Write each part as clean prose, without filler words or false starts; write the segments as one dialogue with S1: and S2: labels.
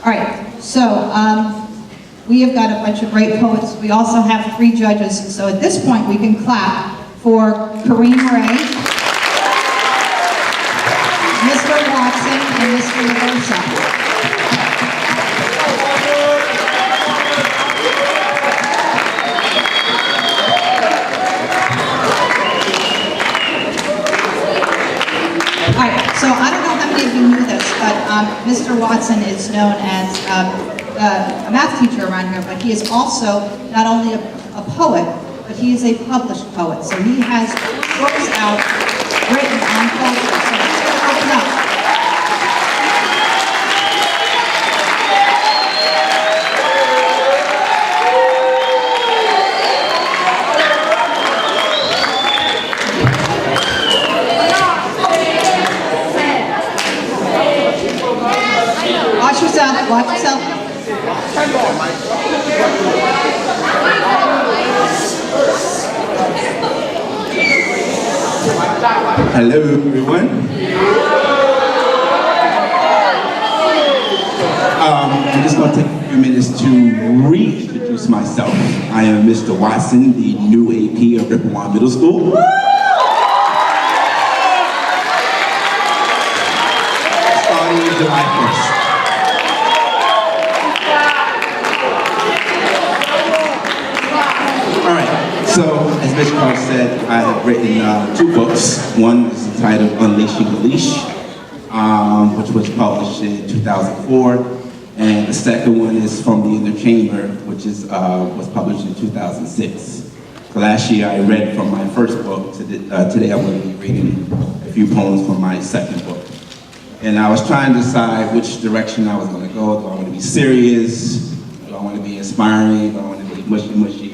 S1: All right, so we have got a bunch of great poets. We also have 3 judges, and so at this point we can clap for Kareem Ray, Mr. Watson, and Mr. Laversa. All right, so I don't know how many of you knew this, but Mr. Watson is known as a math teacher around here, but he is also not only a poet, but he is a published poet. So he has books out written on culture. So let's open up. Watch yourself, watch yourself.
S2: Hello, everyone. I'm just going to take a few minutes to reintroduce myself. I am Mr. Watson, the new AP of Ripplewan Middle School. Starting July 1st. All right, so as Ms. Carr said, I have written 2 books. One is entitled Unleashing the Leash, which was published in 2004, and the second one is From the Inner Chamber, which is was published in 2006. So last year I read from my first book. Today I'm going to be reading a few poems from my second book. And I was trying to decide which direction I was going to go. Do I want to be serious? Do I want to be inspiring? Do I want to be mushy?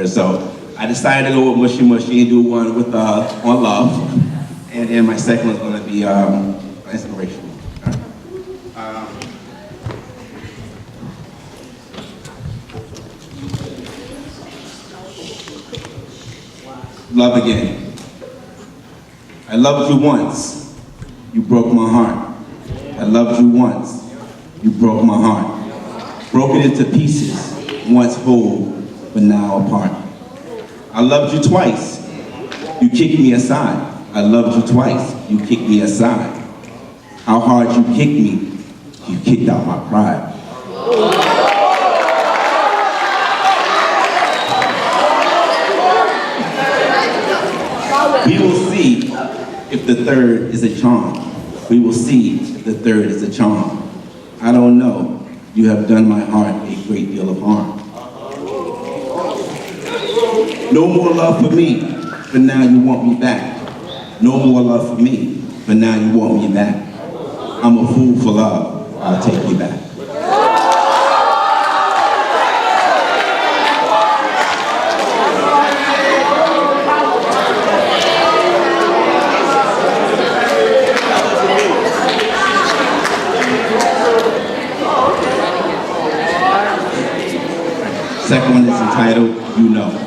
S2: So I decided to go with mushy and do one with on love, and then my second one's going to be inspirational. Love again. I loved you once, you broke my heart. I loved you once, you broke my heart. Broken into pieces, once whole, but now apart. I loved you twice, you kicked me aside. I loved you twice, you kicked me aside. How hard you kicked me, you kicked out my pride. We will see if the third is a charm. We will see if the third is a charm. I don't know, you have done my heart a great deal of harm. No more love for me, but now you want me back. No more love for me, but now you want me back. I'm a fool for love, I'll take you back. Second one is entitled, You Know.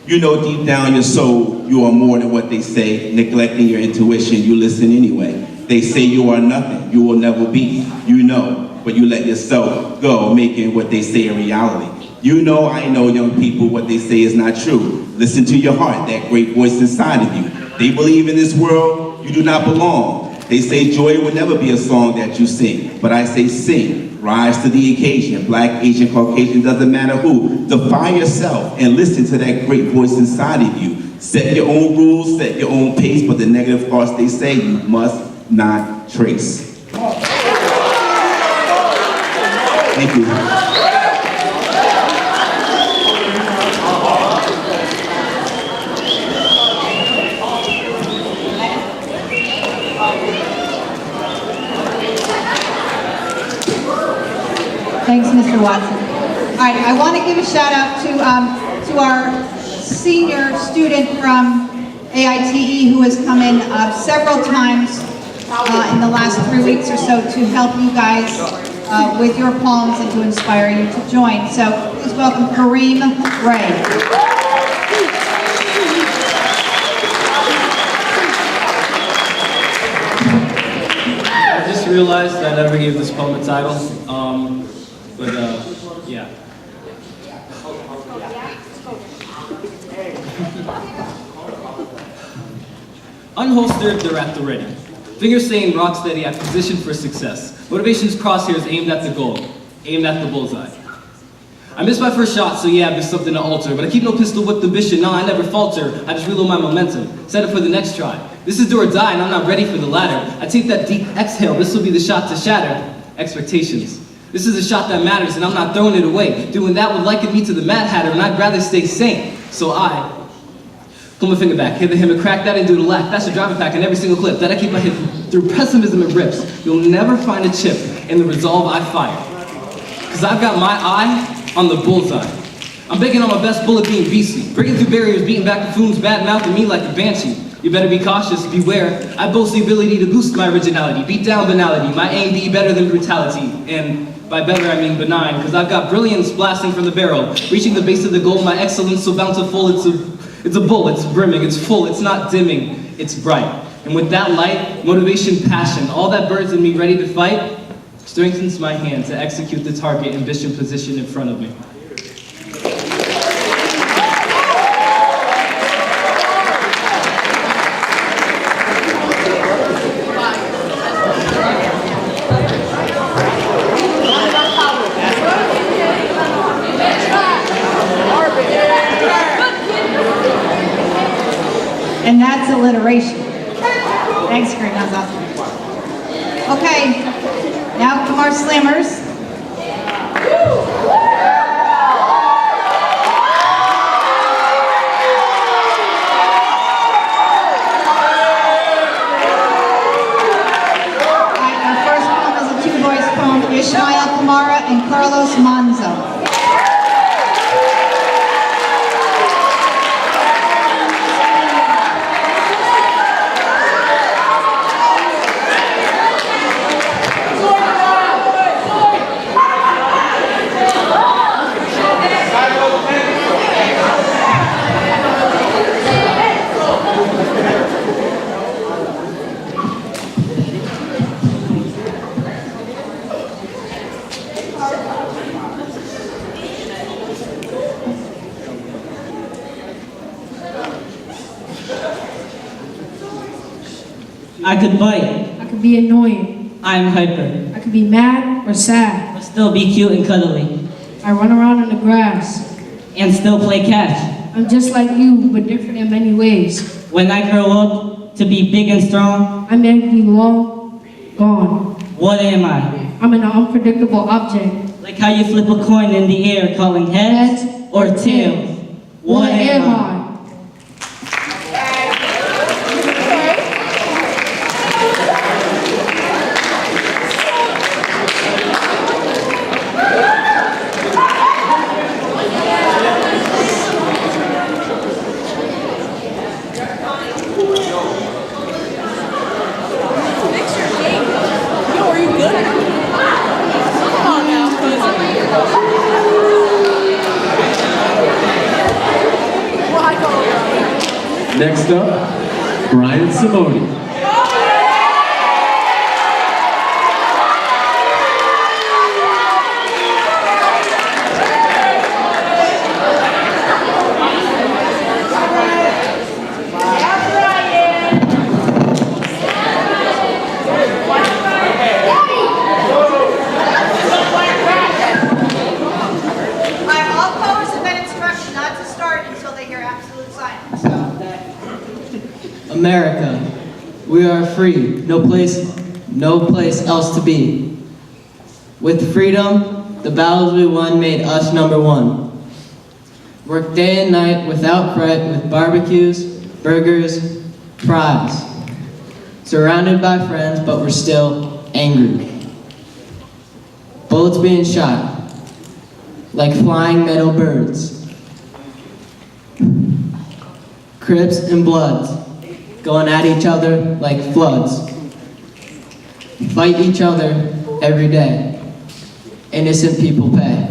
S2: You know deep down your soul, you are more than what they say. Neglecting your intuition, you listen anyway. They say you are nothing, you will never be. You know, but you let yourself go, making what they say a reality. You know, I know young people, what they say is not true. Listen to your heart, that great voice inside of you. They believe in this world, you do not belong. They say joy will never be a song that you sing, but I say sing, rise to the occasion. Black, Asian, Caucasian, doesn't matter who. Define yourself and listen to that great voice inside of you. Set your own rules, set your own pace, but the negative thoughts they say you must not trace. Thank you.
S1: Thanks, Mr. Watson. All right, I want to give a shout out to our senior student from AITE who has come in several times in the last 3 weeks or so to help you guys with your poems and to inspire you to join. So please welcome Kareem Ray.
S3: realized I never gave this poem a title, yeah. Unholstered, they're at the ready. Fingers saying rock steady, I position for success. Motivation's crosshairs aimed at the goal, aimed at the bullseye. I missed my first shot, so yeah, there's something to alter. But I keep no pistol whipped ambition, nah, I never falter. I just reload my momentum, set it for the next try. This is do or die, and I'm not ready for the latter. I take that deep exhale, this will be the shot to shatter expectations. This is a shot that matters, and I'm not throwing it away. Doing that would liken me to the Mad Hatter, and I'd rather stay sane. So I pull my finger back, hit the hammer, crack that into the lack. That's the driving pack in every single clip that I keep my hit through pessimism and rips. You'll never find a chip in the resolve I fire. Cause I've got my eye on the bullseye. I'm begging on my best bullet being beastly. Breaking through barriers, beating back buffoons, bad mouthing me like a banshee. You better be cautious, beware. I boast the ability to boost my originality, beat down banality. My aim be better than brutality. And by better I mean benign, cause I've got brilliance blasting from the barrel. Reaching the base of the goal, my excellence so bountiful, it's a bull, it's brimming, it's full, it's not dimming, it's bright. And with that light, motivation, passion, all that burns in me ready to fight, strengthens my hand to execute the target ambition position in front of me.
S1: And that's alliteration. Thanks, Greg. That's awesome. Okay, now come our slammers. Our first poem is a two-voice poem, Ishmael Kamara and Carlos Manzo.
S4: I could bite.
S5: I could be annoying.
S4: I'm hyper.
S5: I could be mad or sad.
S4: But still be cute and cuddly.
S5: I run around in the grass.
S4: And still play catch.
S5: I'm just like you, but different in many ways.
S4: When I grow up to be big and strong,
S5: I may be long gone.
S4: what am I?
S5: I'm an unpredictable object.
S4: Like how you flip a coin in the air calling heads or tails.
S5: What am I?
S6: Next up, Brian Simone.
S1: All poets have been instructed not to start until they hear absolute silence.
S7: America, we are free, no place else to be. With freedom, the battles we won made us number one. Work day and night without fret with barbecues, burgers, fries. Surrounded by friends, but we're still angry. Bullets being shot, like flying metal birds. Crips and Bloods, going at each other like floods. Fight each other every day. Innocent people pay.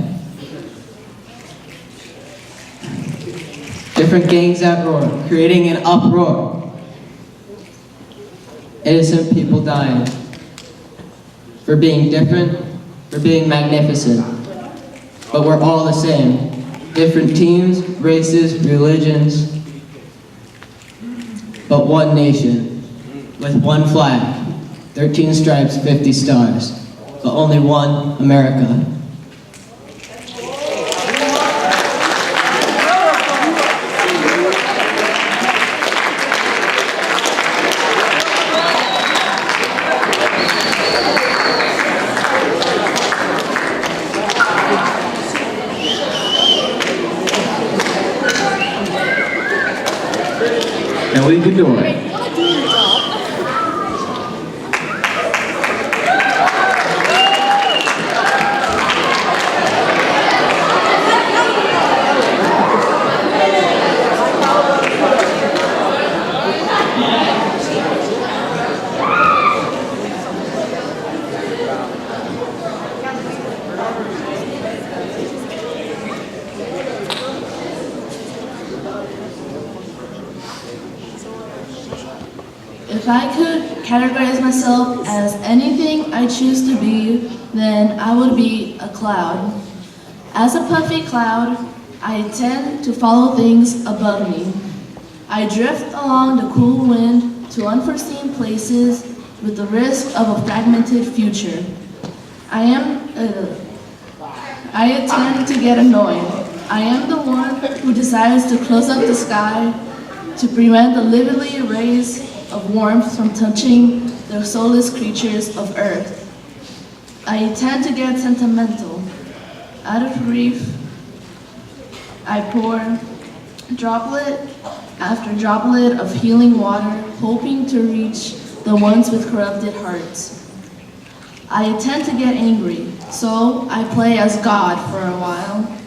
S7: Different gangs that roar, creating an uproar. Innocent people dying. for being different, for being magnificent. But we're all the same. Different teams, races, religions, but one nation, with one flag, 13 stripes, 50 stars, but only one America.
S6: Ellie Godoy.
S8: If I could categorize myself as anything I choose to be, then I would be a cloud. As a puffy cloud, I tend to follow things above me. I drift along the cool wind to unforeseen places with the risk of a fragmented future. I tend to get annoyed. I am the one who decides to close up the sky to prevent the lively rays of warmth from touching the soulless creatures of Earth. I tend to get sentimental. Out of grief, I pour droplet after droplet of healing water, hoping to reach the ones with corrupted hearts. I tend to get angry, so I play as God for a while.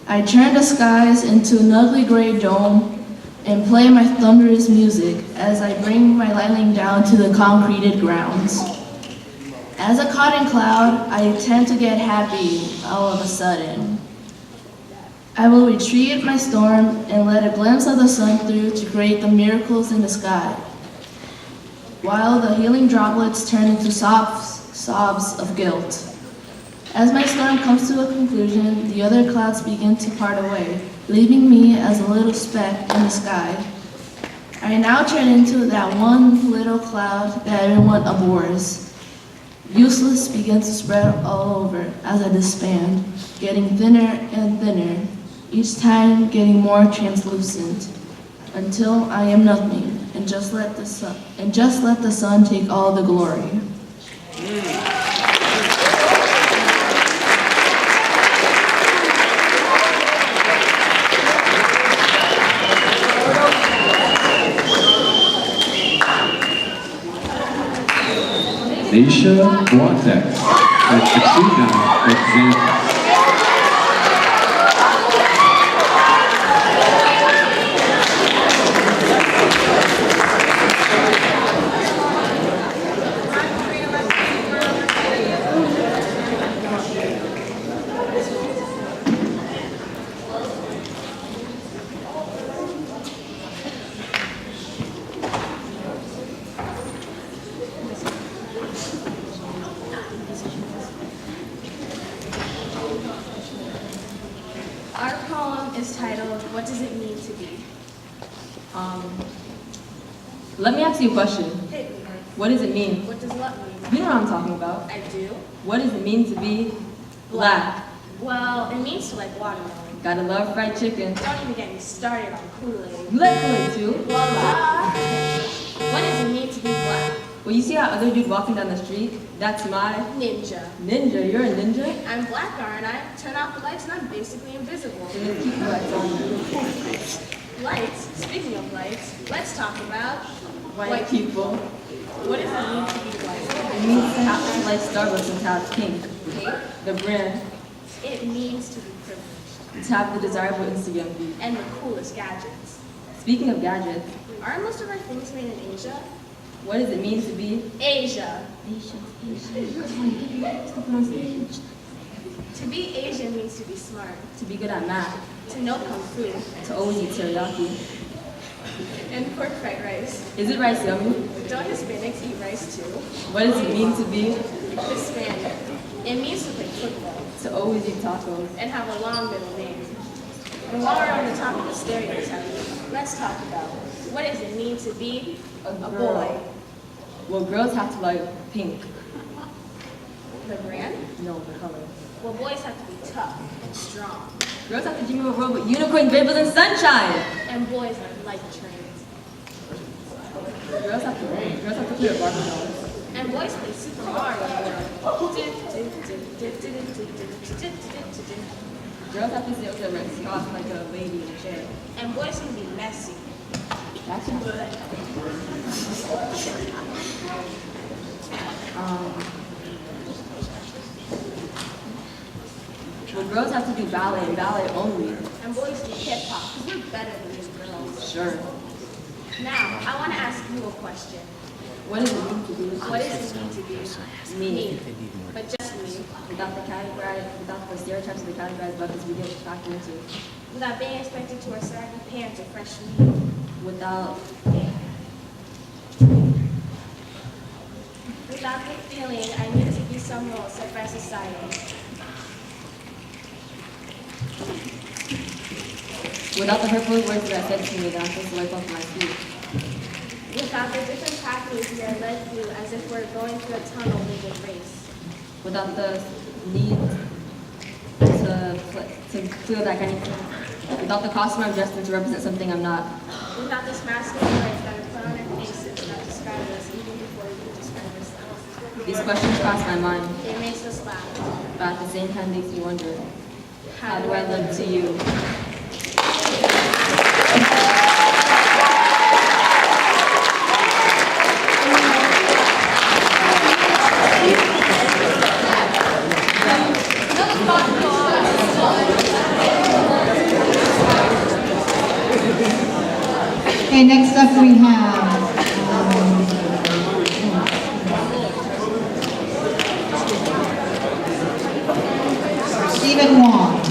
S8: I turn the skies into an ugly gray dome and play my thunderous music as I bring my lightning down to the concreted grounds. As a cotton cloud, I tend to get happy all of a sudden. I will retreat my storm and let a glimpse of the sun through to create the miracles in the sky, while the healing droplets turn into sobs of guilt. As my storm comes to a conclusion, the other clouds begin to part away, leaving me as a little speck in the sky. I now turn into that one little cloud that everyone abhors. Useless begins to spread all over as I disband, getting thinner and thinner, each time getting more translucent, until I am nothing, and just let the sun take all the glory.
S6: Aisha Boatex at Katrina Example.
S9: Our poem is titled, What Does It Mean to Be?
S10: Let me ask you a question.
S9: Hey,
S10: What does it mean?
S9: what does what mean?
S10: You know what I'm talking about.
S9: I do.
S10: What does it mean to be black?
S9: Well, it means to like watermelon.
S10: Gotta love fried chicken.
S9: Don't even get me started on Kool-Aid.
S10: You like Kool-Aid too?
S9: Well, what does it mean to be black?
S10: Well, you see that other dude walking down the street? That's my
S9: Ninja.
S10: ninja. You're a ninja?
S9: I'm black, aren't I? Turn off the lights and I'm basically invisible.
S10: So just keep the lights on.
S9: Lights? Speaking of lights, let's talk about
S10: White people.
S9: What does it mean to be white?
S10: It means to have to like Starbucks and to have pink.
S9: Pink?
S10: The brand.
S9: It means to be privileged.
S10: To have the desirable Instagram feed.
S9: And the coolest gadgets.
S10: Speaking of gadgets,
S9: Aren't most of our things made in Asia?
S10: what does it mean to be
S9: Asia. To be Asian means to be smart,
S10: to be good at math?
S9: to know kung fu,
S10: To always eat teriyaki?
S9: And pork fried rice.
S10: Is it rice yummy?
S9: Don't Hispanics eat rice too?
S10: What does it mean to be?
S9: Hispanic. It means to play football
S10: To always eat tacos.
S9: and have a long middle name. And while we're on the topic of stereotypes, let's talk about what does it mean to be a boy?
S10: Well, girls have to like pink.
S9: The brand?
S10: No, the color.
S9: Well, boys have to be tough and strong.
S10: Girls have to dream of a world with unicorn bibbles and sunshine.
S9: And boys are like trains.
S10: Girls have to play with Barbie dolls.
S9: And boys play Super Mario World.
S10: Girls have to sit with their legs crossed like a lady in a chair.
S9: And boys can be messy.
S10: That's good. Well, girls have to do ballet and ballet only.
S9: And boys do hip hop because we're better than these girls.
S10: Sure.
S9: Now, I want to ask you a question.
S10: What does it mean to be?
S9: What does it mean to be
S10: Me.
S9: But just me.
S10: Without the stereotypes of the categorized buckets we get factored into.
S9: Without being expected to wear saggy pants or fresh meat.
S10: Without
S9: Without the feeling I need to be some role set by society.
S10: the hurtful words that I said to me that I'm supposed to wipe off my feet.
S9: Without the different pathways we are led through as if we're going through a tunnel with a race.
S10: Without the need to feel like I need to. Without the costume I'm dressed in to represent something I'm not.
S9: Without this masculine words that are put on our faces that describe us even before we can describe ourselves.
S10: These questions cross my mind,
S9: It makes us laugh.
S10: but at the same time makes me wonder, how do I live to you?
S1: Okay, next up we have Stephen Wong.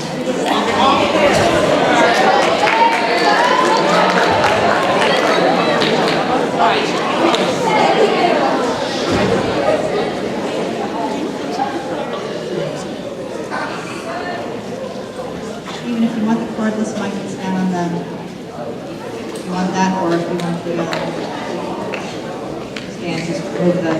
S1: Even if you want the cordless mic to stand on the, if you want that, or if you want to stand, just move the.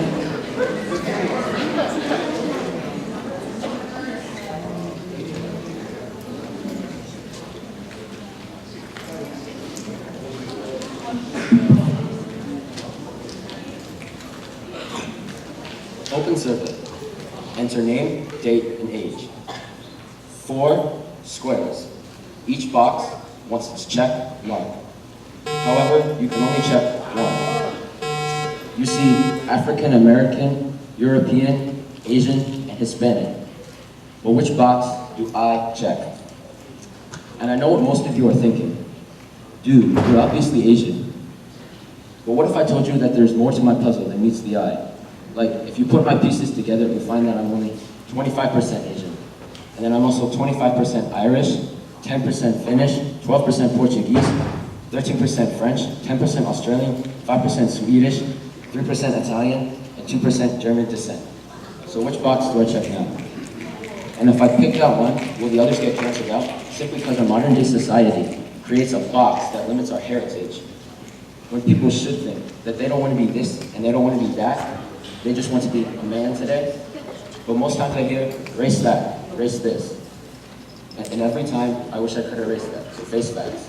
S11: Open circuit. Enter name, date, and age. 4 squares. Each box, once it's checked, mark. However, you can only check 1. You see African American, European, Asian, and Hispanic. But which box do I check? And I know what most of you are thinking. Dude, you're obviously Asian. But what if I told you that there's more to my puzzle than meets the eye? Like, if you put my pieces together, you'll find that I'm only 25% Asian. And then I'm also 25% Irish, 10% Finnish, 12% Portuguese, 13% French, 10% Australian, 5% Swedish, 3% Italian, and 2% German descent. So which box do I check now? And if I pick that one, will the others get canceled out? Simply because our modern day society creates a box that limits our heritage. When people should think that they don't want to be this and they don't want to be that, they just want to be a man today. But most times I hear, race that, race this. And every time, I wish I could erase that. So face facts.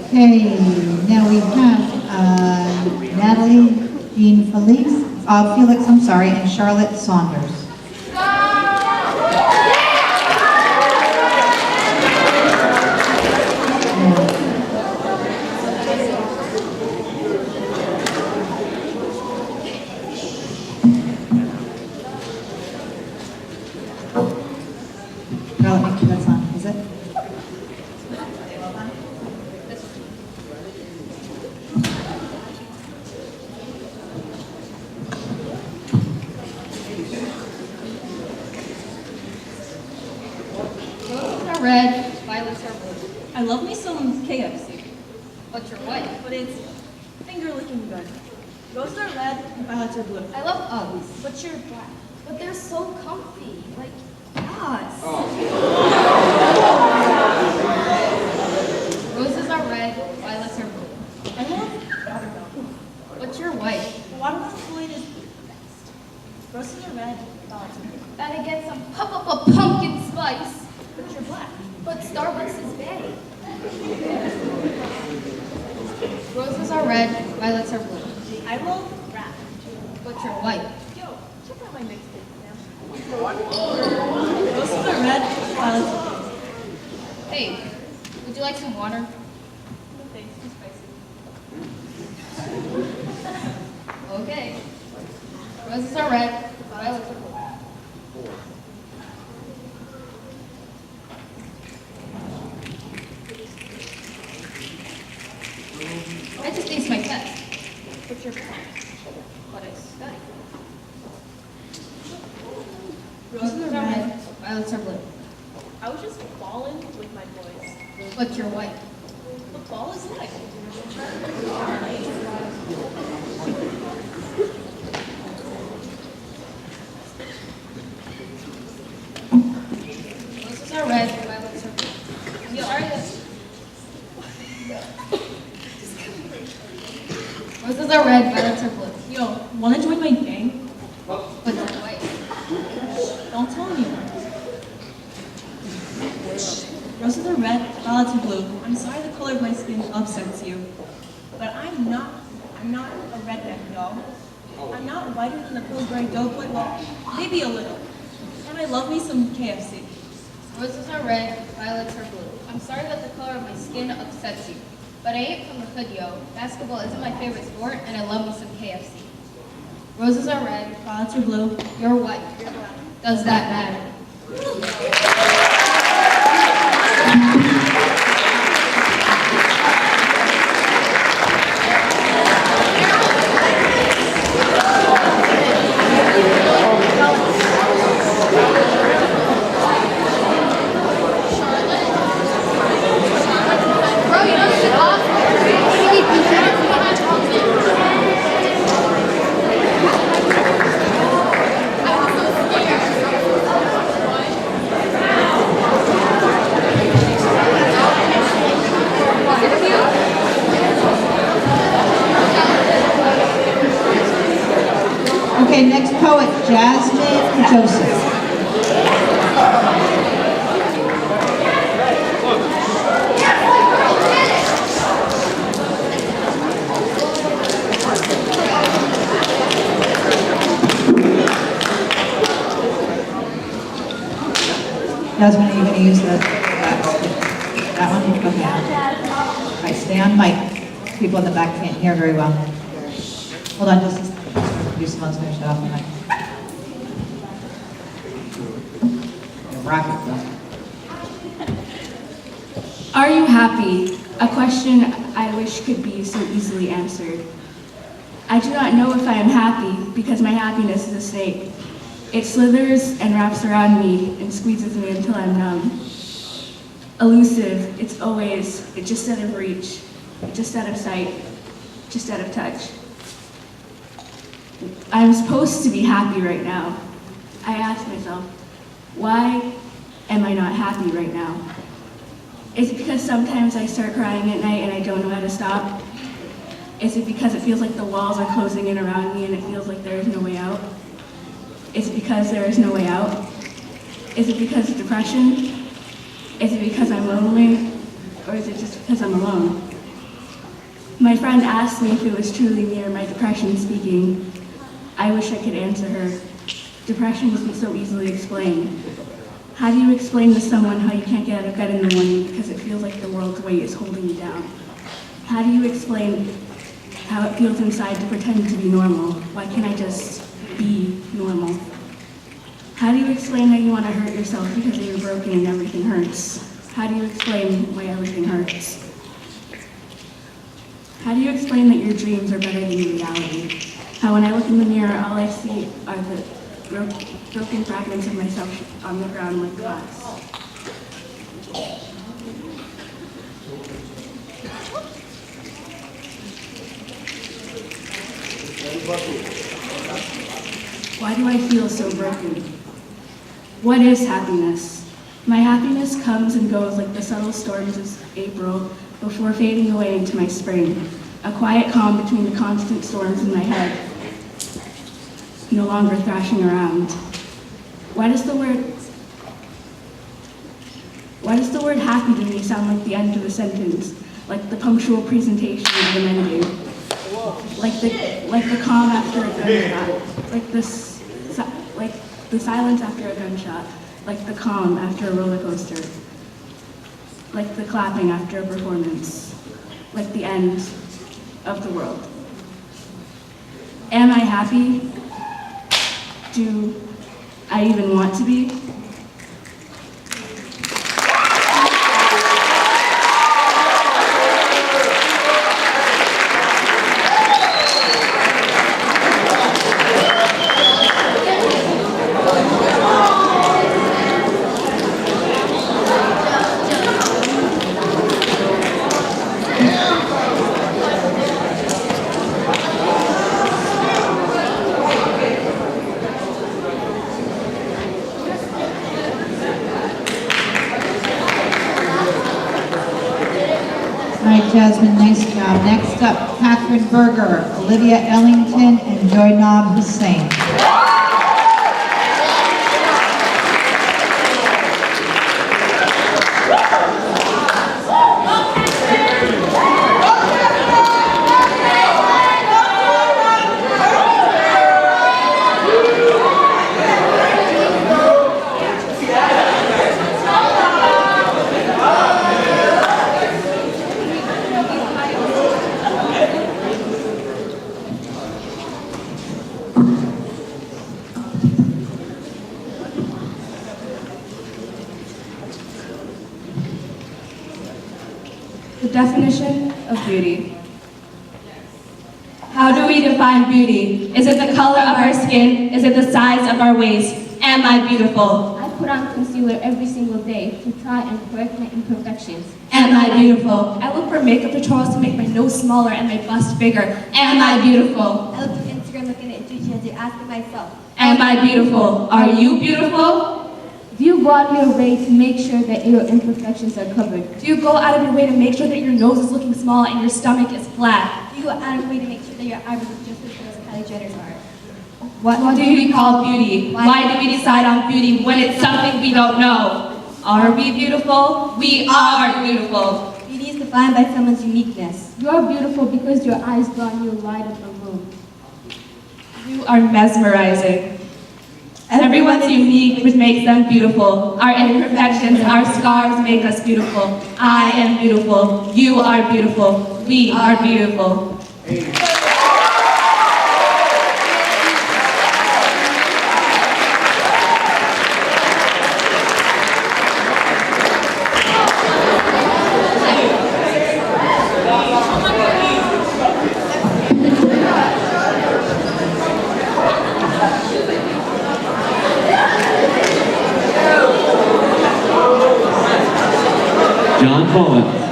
S1: Okay, now we have Natalie Jean Felix, and Charlotte Saunders. No, let me, that's not, is it?
S10: Roses are red, violets are blue. I love me some KFC. What's your wife? But it's finger licking good. Roses are red, violets are blue. I love Uggs. But you're black. But they're so comfy. Like, yes. Roses are red, violets are blue. I love watermelon. What's your wife? The watermelon Floyd is the best. Roses are red, violets are blue. Gotta get some pumpkin spice. But you're black. But Starbucks is bay. Roses are red, violets are blue. I love rap. What's your wife? Yo, check out my mixtape, man. Roses are red, violets are blue. Hey, would you like some water? No thanks, too spicy. Okay. Roses are red, violets are blue. I just aced my test. What's your plan? What I study. Roses are red, violets are blue. I was just balling with my boys. What's your wife? The ball is light. Roses are red, violets are blue. Sorry that. Roses are red, violets are blue. Yo, wanna join my gang? What's your wife? Don't tell anyone. Roses are red, violets are blue. I'm sorry the color of my skin upsets you. But I'm not a redneck, y'all. I'm not whiter than the Pillsbury Doughboy, well, maybe a little. And I love me some KFC. Roses are red, violets are blue. I'm sorry that the color of my skin upsets you. But I ain't from the hood, yo. Basketball isn't my favorite sport, and I love me some KFC. Roses are red, violets are blue. You're white. You're black. Does that matter?
S1: Okay, next poet, Jasmine Joseph. Jasmine, are you going to use that one? Okay. All right, stay on mic. People in the back can't hear very well. Hold on just a second. Someone's going to shut off the mic. Rocket though.
S12: Are you happy? A question I wish could be so easily answered. I do not know if I am happy because my happiness is a snake. It slithers and wraps around me and squeezes me until I'm numb. Elusive, it's just out of reach, just out of sight, just out of touch. I'm supposed to be happy right now. I ask myself, why am I not happy right now? Is it because sometimes I start crying at night and I don't know how to stop? Is it because it feels like the walls are closing in around me and it feels like there is no way out? Is it because there is no way out? Is it because of depression? Is it because I'm lonely? Or is it just because I'm alone? My friend asked me if it was truly me or my depression speaking. I wish I could answer her. Depression isn't so easily explained. How do you explain to someone how you can't get out of bed in the morning because it feels like the world's weight is holding you down? How do you explain how it feels inside to pretend to be normal? Why can't I just be normal? How do you explain how you want to hurt yourself because you're broken and everything hurts? How do you explain why everything hurts? How do you explain that your dreams are better than your reality? How when I look in the mirror, all I see are the broken fragments of myself on the ground like glass. Why do I feel so broken? What is happiness? My happiness comes and goes like the subtle storms of April before fading away into my spring. A quiet calm between the constant storms in my head, no longer thrashing around. Why does the word happy to me sound like the end of a sentence, like the punctual presentation of an ending? Like the calm after a gunshot, like the silence after a gunshot, like the calm after a roller coaster, like the clapping after a performance, like the end of the world. Am I happy? Do I even want to be?
S1: All right, Jasmine, nice job. Next up, Catherine Berger, Olivia Ellington, and Joynab Hussain.
S12: The definition of beauty. How do we define beauty? Is it the color of our skin? Is it the size of our waist? Am I beautiful?
S9: I put on concealer every single day to try and correct my imperfections.
S12: Am I beautiful? I look for makeup tutorials to make my nose smaller and my bust bigger. Am I beautiful?
S9: I look through Instagram looking at Gigi to ask myself,
S12: Am I beautiful? Are you beautiful?
S9: do you go out of your way to make sure that your imperfections are covered?
S12: Do you go out of your way to make sure that your nose is looking small and your stomach is flat?
S9: Do you go out of your way to make sure that your eyebrows are just as good as Kylie Jenner's are?
S12: What do we call beauty? Why do we decide on beauty when it's something we don't know? Are we beautiful? We are beautiful.
S9: Beauty is defined by someone's uniqueness. You are beautiful because your eyes draw you light of the room.
S12: You are mesmerizing. Everyone's unique, which makes them beautiful. Our imperfections, our scars make us beautiful. I am beautiful. You are beautiful. We are beautiful.
S6: John Mullins.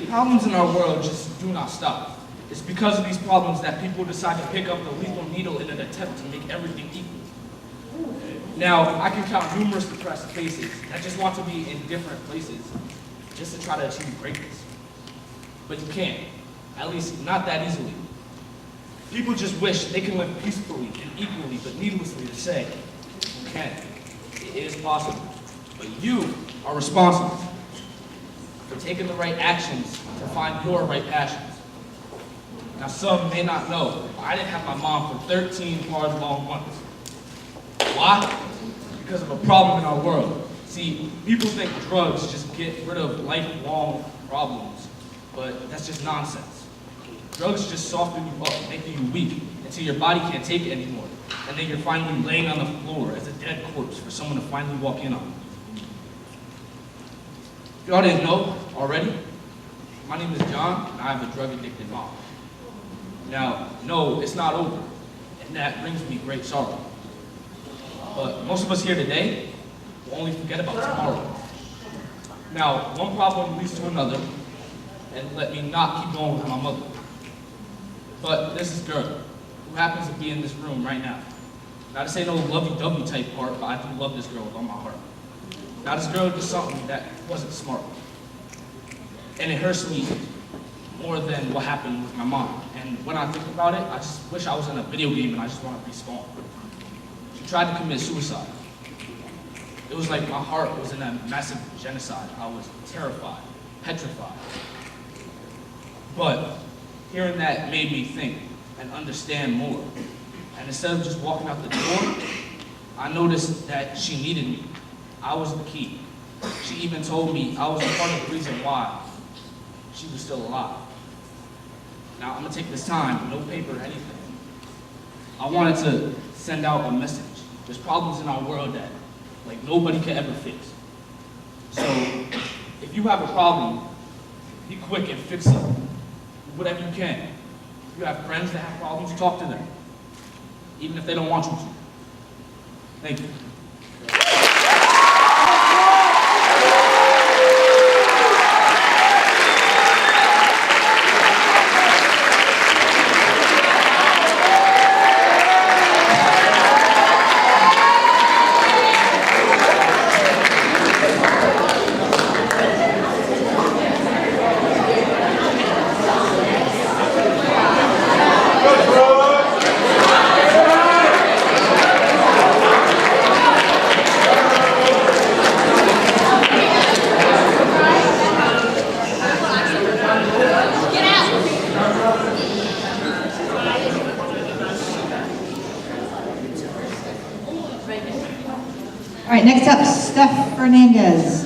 S13: Problems in our world just do not stop. It's because of these problems that people decide to pick up the lethal needle in an attempt to make everything equal. Now, I can count numerous depressed faces that just want to be in different places just to try to achieve greatness. but you can't. At least not that easily. People just wish they could live peacefully and equally, but needlessly to say, you can't. It is possible. But you are responsible for taking the right actions to find your right passions. Now, some may not know, but I didn't have my mom for 13 hard, long months. Why? Because of a problem in our world. See, people think drugs just get rid of lifelong problems, but that's just nonsense. Drugs just soften you up, making you weak, until your body can't take it anymore. And then you're finally laying on the floor as a dead corpse for someone to finally walk in on. If y'all didn't know already, my name is John, and I have a drug-addicted mom. Now, no, it's not over, and that brings me great sorrow. But most of us here today will only forget about tomorrow. Now, one problem leads to another, and let me not keep going with my mother. But this is girl, who happens to be in this room right now. Not to say no lovey-dovey type part, but I do love this girl with all my heart. Now this girl did something that wasn't smart. And it hurts me more than what happened with my mom. And when I think about it, I just wish I was in a video game and I just want to respawn. She tried to commit suicide. It was like my heart was in a massive genocide. I was terrified, petrified. But hearing that made me think and understand more. And instead of just walking out the door, I noticed that she needed me. I was the key. She even told me I was a part of the reason why she was still alive. Now, I'm gonna take this time, no paper or anything. I wanted to send out a message. There's problems in our world that, like, nobody can ever fix. So, if you have a problem, be quick and fix it. Whatever you can. If you have friends that have problems, talk to them. Even if they don't want you to. Thank you.
S1: All right, next up, Steph Fernandez.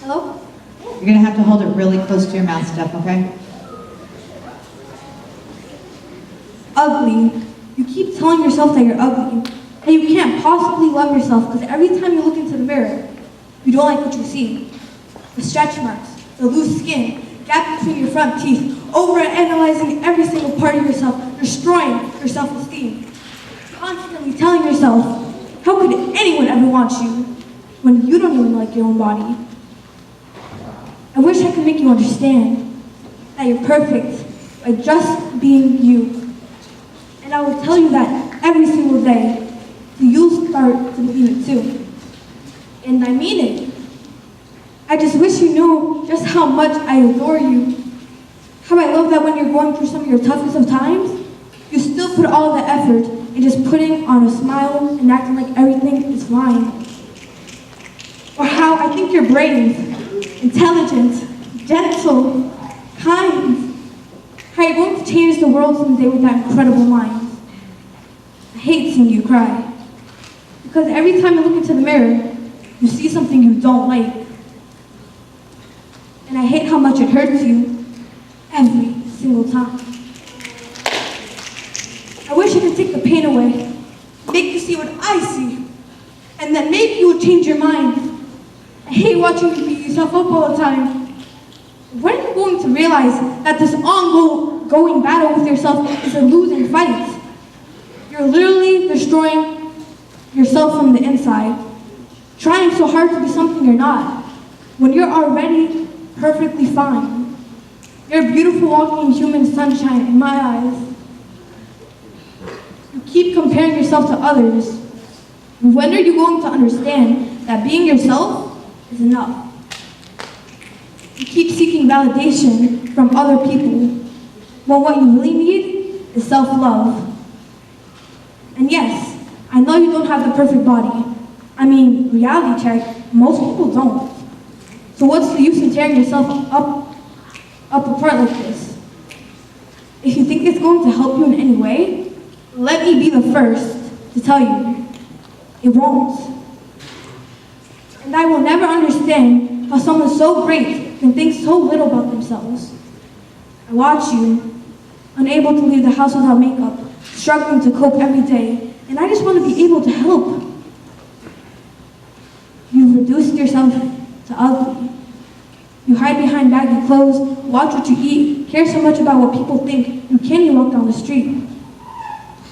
S5: Hello?
S1: You're gonna have to hold it really close to your mouth, Steph, okay?
S5: Ugly. You keep telling yourself that you're ugly, and you can't possibly love yourself because every time you look into the mirror, you don't like what you see. The stretch marks, the loose skin, gap between your front teeth, over-analyzing every single part of yourself, destroying your self-esteem. Constantly telling yourself, how could anyone ever want you when you don't even like your own body? I wish I could make you understand that you're perfect by just being you. And I will tell you that every single day, so you'll start to believe it too. And I mean it. I just wish you knew just how much I adore you. How I love that when you're going through some of your toughest of times, you still put all the effort in just putting on a smile and acting like everything is fine. Or how I think you're brave, intelligent, gentle, kind. How you're going to change the world someday with that incredible mind. I hate seeing you cry. Because every time you look into the mirror, you see something you don't like. And I hate how much it hurts you every single time. I wish I could take the pain away, make you see what I see, and then maybe you would change your mind. I hate watching you beat yourself up all the time. When are you going to realize that this ongoing battle with yourself is a losing fight? destroying yourself from the inside, trying so hard to be something you're not, when you're already perfectly fine. You're a beautiful walking human sunshine in my eyes. You keep comparing yourself to others. When are you going to understand that being yourself is enough? You keep seeking validation from other people, when what you really need is self-love. And yes, I know you don't have the perfect body. I mean, reality check, most people don't. So what's the use in tearing yourself up apart like this? If you think it's going to help you in any way, let me be the first to tell you, it won't. And I will never understand how someone so great can think so little about themselves. I watch you, unable to leave the house without makeup, struggling to cope every day, and I just want to be able to help. You've reduced yourself to ugly. You hide behind baggy clothes, watch what you eat, care so much about what people think, you can't even walk down the street.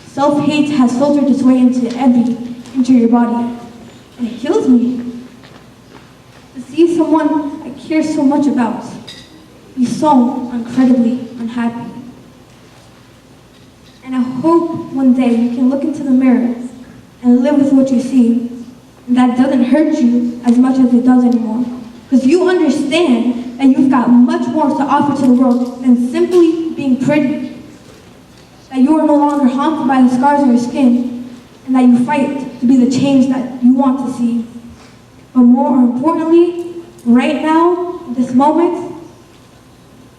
S5: Self-hate has filtered its way into your body, and it kills me. To see someone I care so much about be so incredibly unhappy. And I hope one day you can look into the mirror and live with what you see, and that doesn't hurt you as much as it does anymore. Because you understand that you've got much more to offer to the world than simply being pretty. That you are no longer haunted by the scars on your skin, and that you fight to be the change that you want to see. But more importantly, right now, in this moment,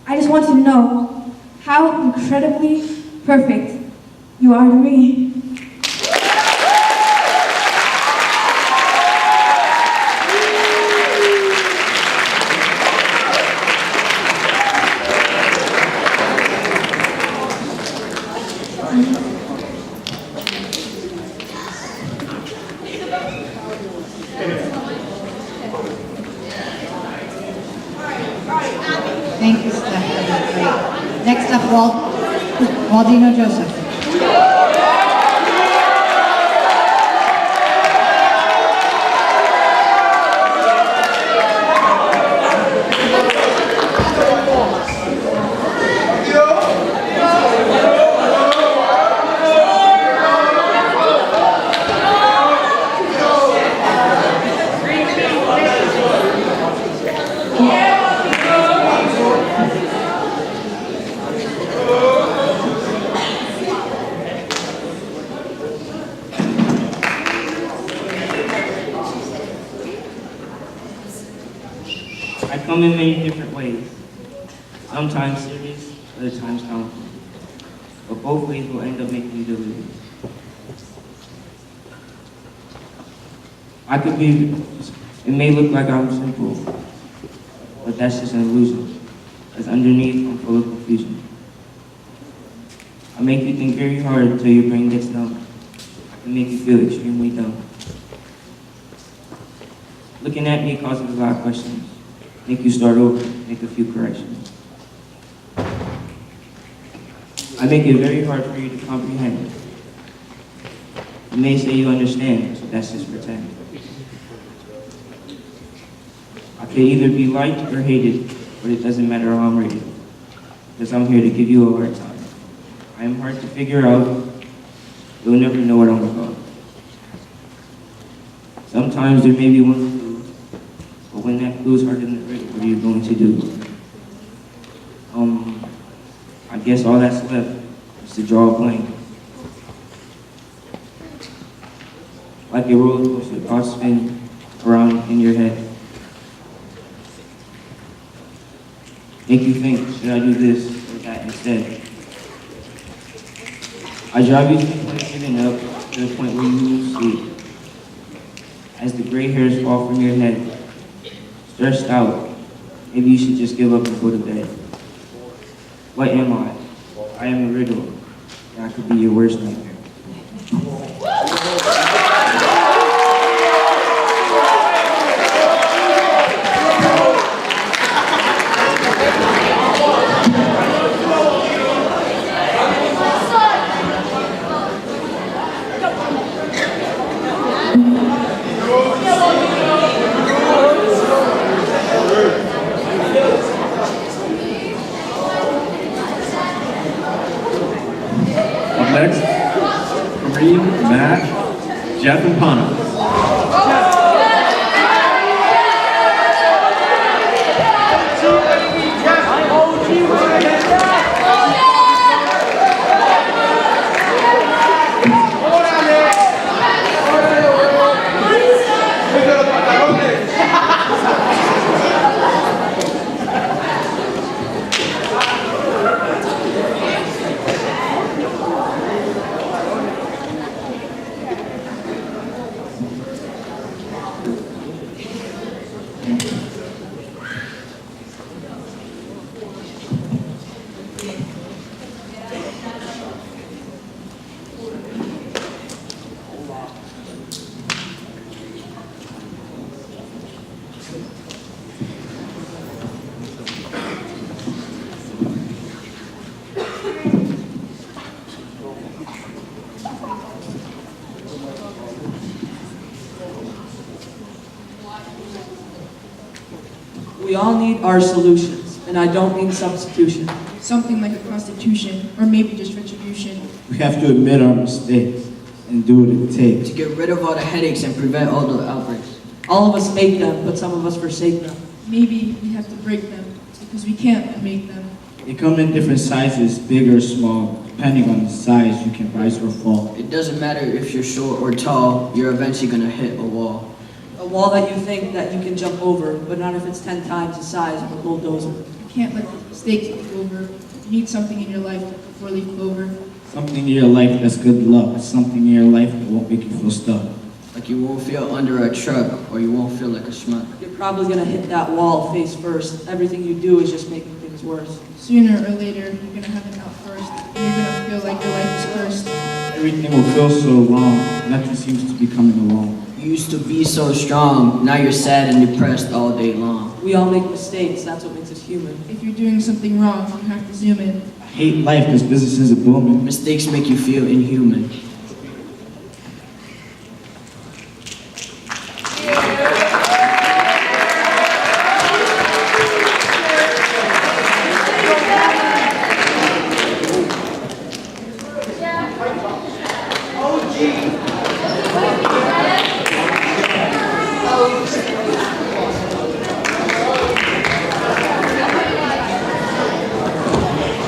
S5: I just want you to know how incredibly perfect you are to me.
S1: Thank you, Steph. That was great. Next up, Waldino Joseph.
S14: I come in many different ways, sometimes serious, other times comical, but both ways will end up making you delirious. It may look like I'm simple, but that's just an illusion, because underneath I'm full of confusion. I make you think very hard until your brain gets numb. I can make you feel extremely dumb. Looking at me causes a lot of questions. Make you start over, make a few corrections. I make it very hard for you to comprehend. You may say you understand, but that's just pretend. I could either be liked or hated, but it doesn't matter how I'm rated, because I'm here to give you a hard time. I am hard to figure out. You'll never know what I'm about. Sometimes there may be one clue, but when that clue is harder than the riddle, what are you going to do? I guess all that's left is to draw a blank. Like a roller coaster, thoughts spin around in your head. Make you think, should I do this or that instead? I drive you to the point of giving up, to the point where you lose sleep. As the gray hairs fall from your head, stressed out, maybe you should just give up and go to bed. What am I? I am a riddle, and I could be your worst nightmare.
S6: Reed, Matt, Jeff, and Pana.
S15: We all need our solutions, and I don't mean substitution.
S16: Something like a constitution, or maybe just retribution.
S14: We have to admit our mistakes and do what it takes.
S7: To get rid of all the headaches and prevent all the outbreaks.
S15: All of us make them, but some of us forsake them.
S16: Maybe we have to break them, because we can't make them.
S14: They come in different sizes, big or small. Depending on the size, you can rise or fall.
S7: It doesn't matter if you're short or tall, you're eventually gonna hit a wall.
S15: A wall that you think that you can jump over, but not if it's 10 times the size of a bulldozer.
S16: You can't let the mistakes leak over. You need something in your life like a four-leaf clover.
S14: Something in your life that's good luck. Something in your life that won't make you feel stuck.
S7: Like you won't feel under a truck, or you won't feel like a schmuck.
S15: You're probably gonna hit that wall face first. Everything you do is just making things worse.
S16: Sooner or later, you're gonna have an outburst, and you're gonna feel like your life is cursed.
S14: Everything will feel so wrong. Nothing seems to be coming along.
S7: You used to be so strong, now you're sad and depressed all day long.
S15: We all make mistakes, that's what makes us human.
S16: If you're doing something wrong, you have to zoom in.
S14: I hate life because business isn't booming.
S7: Mistakes make you feel inhuman.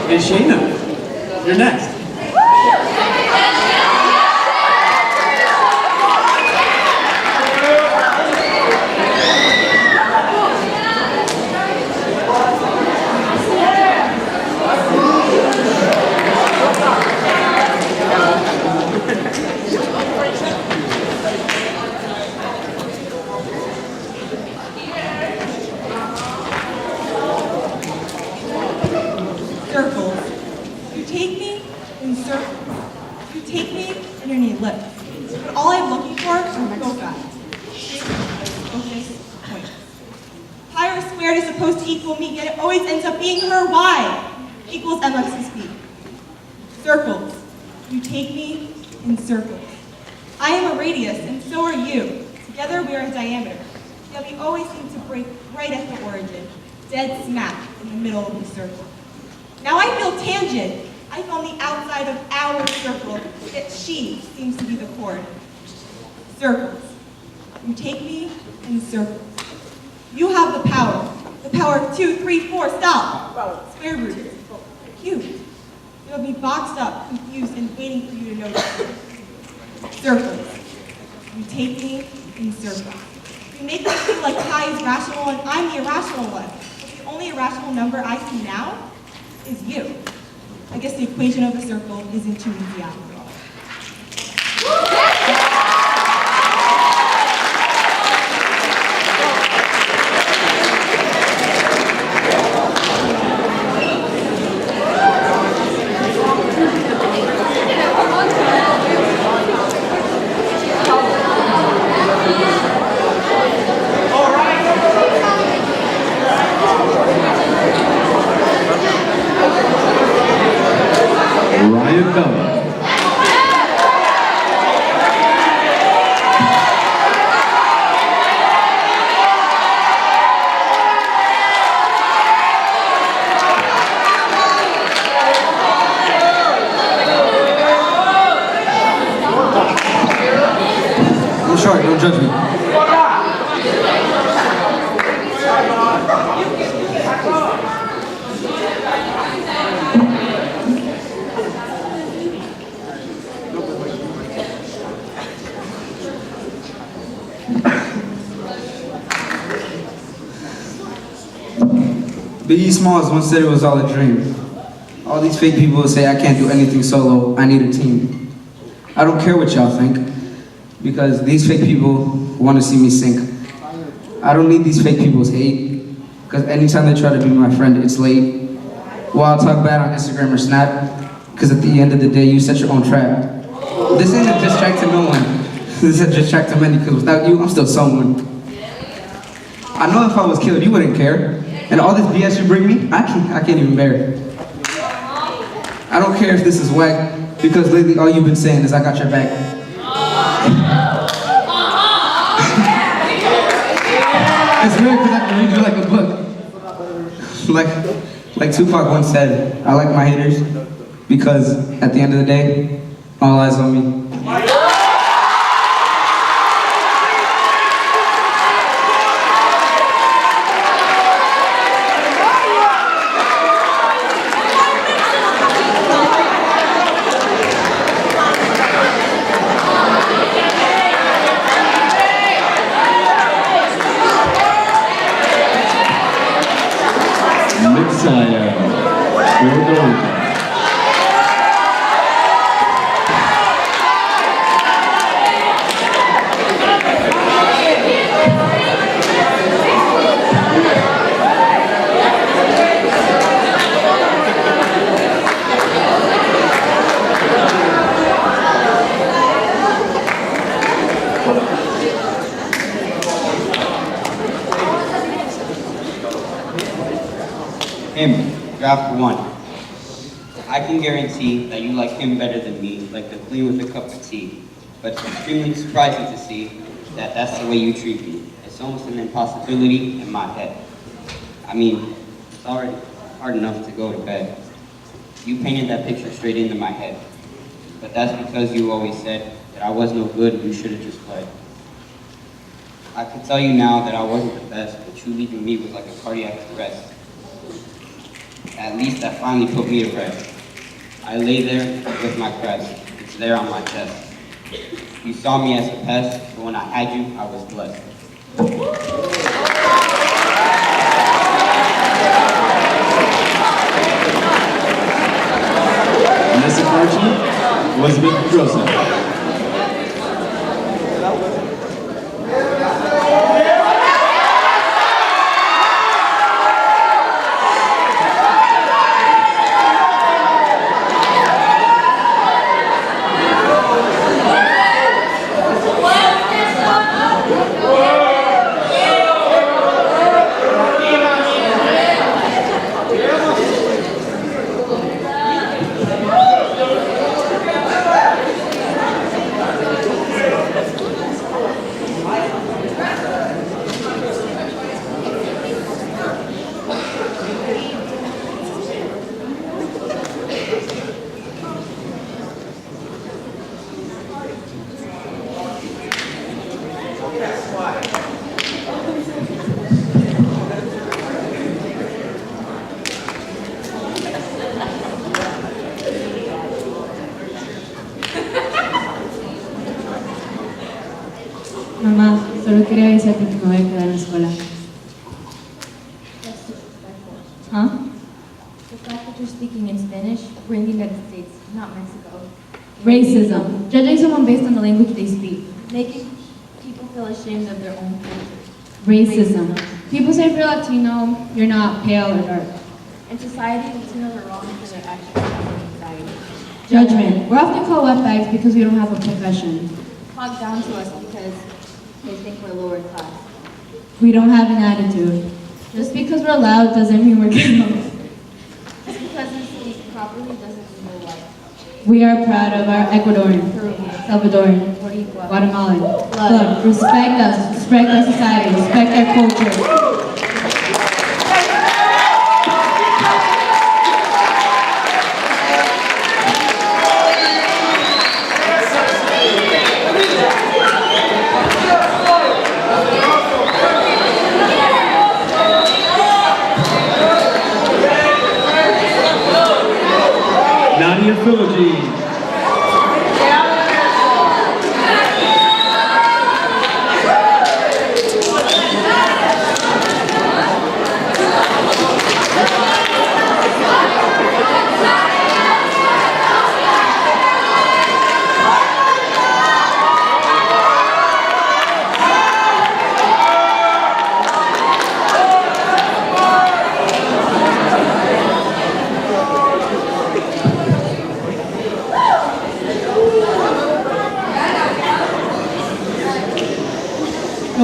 S6: Hey, Shayna, you're next.
S10: Circles. You take me in circles. You take me and you need lift. But all I'm looking for is go fast. Focus, point. Pi r squared is supposed to equal me, yet it always ends up being her y equals mx to speed. Circles. You take me in circles. I am a radius, and so are you. Together we are a diameter. Yet we always seem to break right at the origin, dead smack in the middle of the circle. Now I feel tangent. I found the outside of our circle, yet she seems to be the chord. Circles. You take me in circles. You have the power of 2, 3, 4, stop. Square root. Cube. You'll be boxed up, confused, and waiting for you to notice. Circles. You take me in circles. You make me feel like pi is rational and I'm the irrational one. But the only irrational number I see now is you. I guess the equation of a circle isn't too easy after all.
S6: Ryan Bella.
S17: chart, don't judge me. Biggie Smalls once said it was all a dream. All these fake people say I can't do anything solo, I need a team. I don't care what y'all think, because these fake people want to see me sink. I don't need these fake people's hate, because anytime they try to be my friend, it's late. Well, I'll talk bad on Instagram or Snap, because at the end of the day, you set your own trap. This ain't a diss track to no one. This is a diss track to many, because without you, I'm still someone. I know if I was killed, you wouldn't care. And all this BS you bring me, I can't even bear it. I don't care if this is whack, because lately all you've been saying is I got your back. It's weird because I can read you like a book. Like Tupac once said, I like my haters because at the end of the day, all eyes on me.
S18: Him, draft one. I can guarantee that you like him better than me, like the queen with a cup of tea. But it's extremely surprising to see that that's the way you treat me. It's almost an impossibility in my head. I mean, it's already hard enough to go to bed. You painted that picture straight into my head. But that's because you always said that I was no good and you should have just played. I can tell you now that I wasn't the best, but you leaving me was like a cardiac arrest. At least that finally put me to rest. I lay there with my crest. It's there on my chest. You saw me as a pest, but when I had you, I was blessed.
S6: Vanessa Carchi, Elizabeth Pedrosa.
S19: Mamá, solo quería avisarte que me voy a quedar en la escuela. Huh?
S20: The fact that you're speaking in Spanish, we're in the United States, not Mexico.
S19: Racism. Judging someone based on the language they speak.
S20: Making people feel ashamed of their own culture.
S19: Racism. People say if you're Latino, you're not pale or dark.
S20: In society, Latinos are wrong for their actions in society.
S19: Judgment. We're often called wetbags because we don't have a profession.
S20: Talk down to us because they think we're lower class.
S19: We don't have an attitude. Just because we're loud doesn't mean we're good.
S20: Just because we speak properly doesn't mean we're white.
S19: We are proud of our Ecuadorian, Salvadoran, Guatemalan blood. Respect us, respect our society, respect our culture.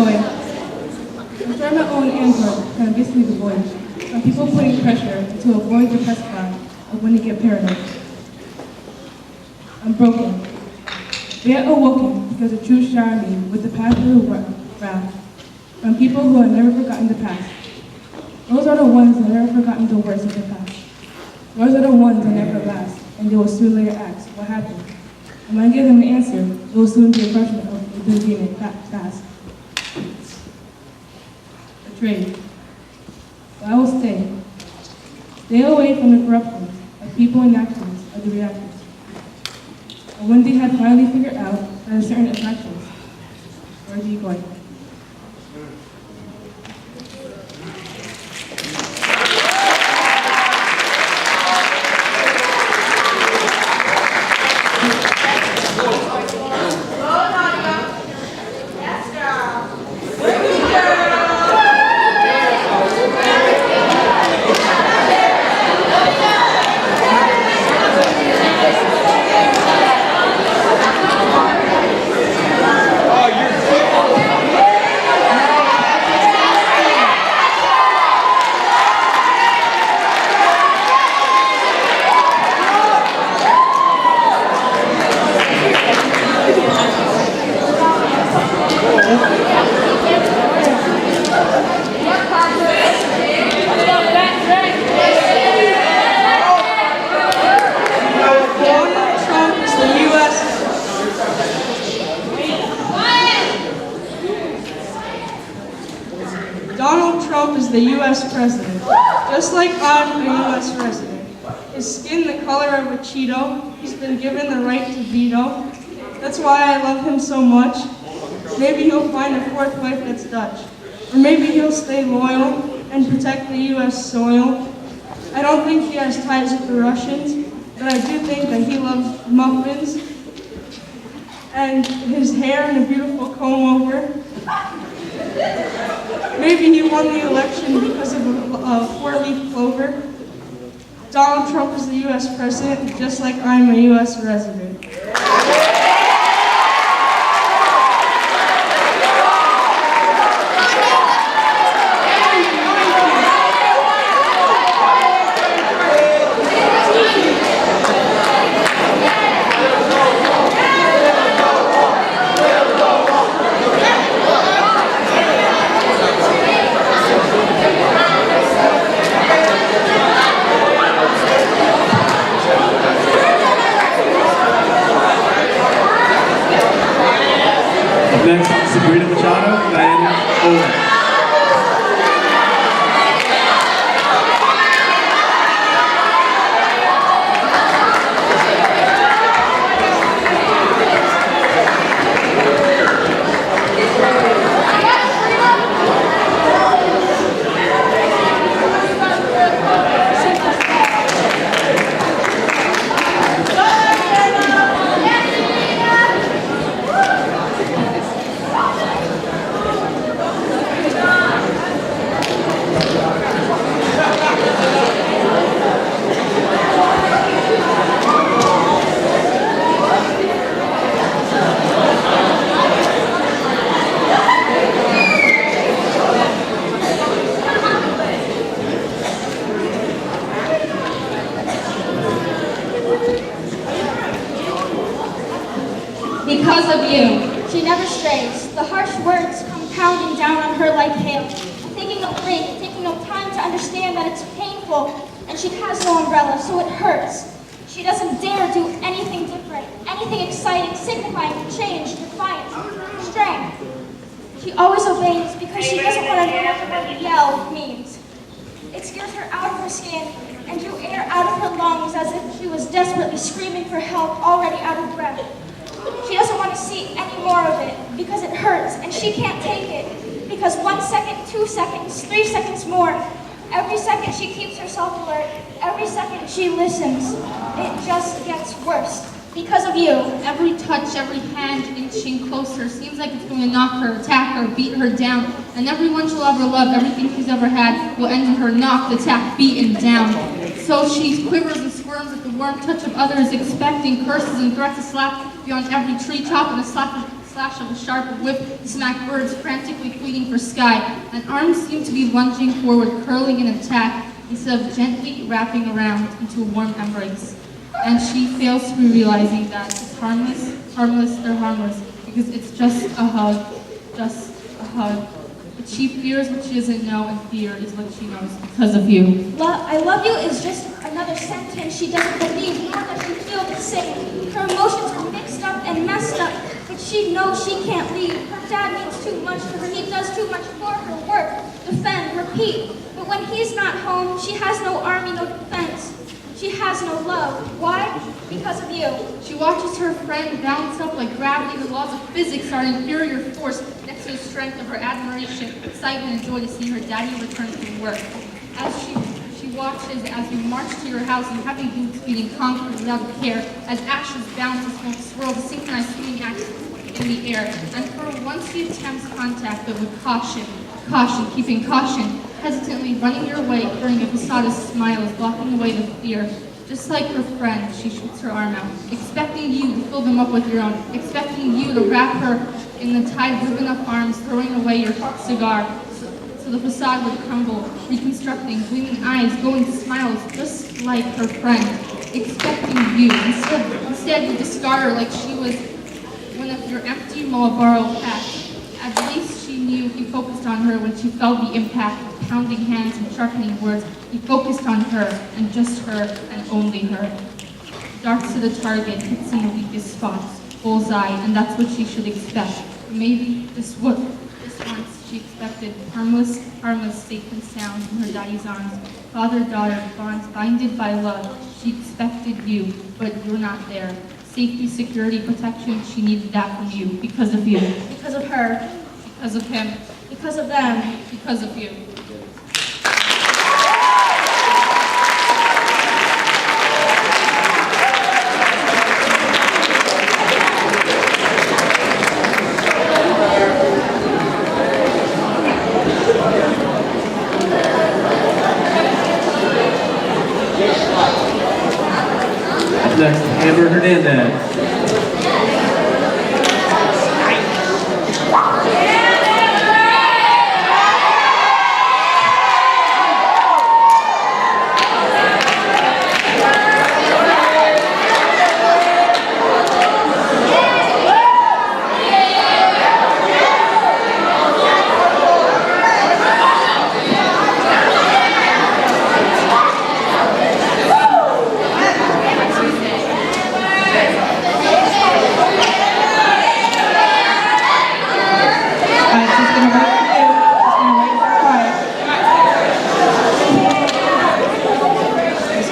S16: going. I'm starting my own Android, kind of basically the voice. Some people putting pressure to avoid the press cloud of when they get paranoid. I'm broken. Yet awoken because the truth showered me with the path of the wrath from people who have never forgotten the past. Those are the ones that have never forgotten the worst of the past. Those are the ones that never last, and they will soon later ask, what happened? And when I give them the answer, it will soon be a question of the being fast. Betrayed. But I will stay. Stay away from the corruptions of people and actions of the reactors. And when they had finally figured out that a certain attractions, where are you going?
S21: Donald Trump is the U.S. president, just like I'm a U.S. resident. His skin the color of a Cheeto, he's been given the right to veto. That's why I love him so much. Maybe he'll find a fourth wife that's Dutch. Or maybe he'll stay loyal and protect the U.S. soil. I don't think he has ties with the Russians, but I do think that he loves muffins and his hair in a beautiful comb over. Maybe he won the election because of a four-leaf clover. Donald Trump is the U.S. president, just like I'm a U.S. resident.
S6: Next, Sabrina Machado, Diana Owen.
S22: Because of you.
S23: She never strays. The harsh words come pounding down on her like hail. Taking no break, taking no time to understand that it's painful, and she has no umbrella, so it hurts. She doesn't dare do anything different, anything exciting, signifying change, defiance, strength. She always obeys because she doesn't want to know what the word yell means. It scares her out of her skin and drew air out of her lungs as if she was desperately screaming for help, already out of breath. She doesn't want to see any more of it because it hurts and she can't take it. Because 1 second, 2 seconds, 3 seconds more, every second she keeps herself alert, every second she listens, it just gets worse. Because of you.
S19: Every touch, every hand inching closer seems like it's going to knock her, attack her, beat her down. And everyone she'll ever love, everything she's ever had, will end in her knocked, attacked, beaten down. So she quivers and squirms at the warm touch of others, expecting curses and threats to slap beyond every treetop and a slap slash of a sharp whip to smack birds frantically fleeting for sky, and arms seem to be lunging forward, curling in attack, instead of gently wrapping around into a warm embrace. And she fails to be realizing that it's harmless, they're harmless, because it's just a hug, just a hug. But she fears what she doesn't know, and fear is what she knows because of you.
S23: I love you is just another sentence she doesn't believe, nor does she feel the same. Her emotions are mixed up and messed up, but she knows she can't leave. Her dad means too much to her. He does too much for her. Work, defend, repeat. But when he's not home, she has no army, no defense. She has no love. Why? Because of you.
S19: She watches her friend bounce up like gravity. The laws of physics are an inferior force next to the strength of her admiration, excitement, and joy to see her daddy return from work. As she watches as you march to your house in heavy boots beating concrete without a care, as ashes bounce and smoke swirl, the synchronized swinging acts in the air. And for once she attempts contact, but with caution, keeping caution, hesitantly running your way, carrying a facade of smiles, blocking away the fear. Just like her friend, she shoots her arm out, expecting you to fill them up with your own, expecting you to wrap her in the tied ribbon of arms, throwing away your cigar, so the facade would crumble, reconstructing, gleaming eyes, glowing smiles, just like her friend, expecting you. Instead you discard her like she was one of your empty Marlboro packs. At least she knew he focused on her when she felt the impact of pounding hands and sharpening words. He focused on her, and just her, and only her. Darts to the target, hits in the weakest spots, bullseye, and that's what she should expect. Maybe this once she expected harmless, safe and sound in her daddy's arms. Father-daughter bonds binded by love. She expected you, but you're not there. Safety, security, protection, she needed that from you, because of you.
S23: Because of her.
S19: Because of him.
S23: Because of them.
S19: Because of you.
S6: Next, Amber Hernandez.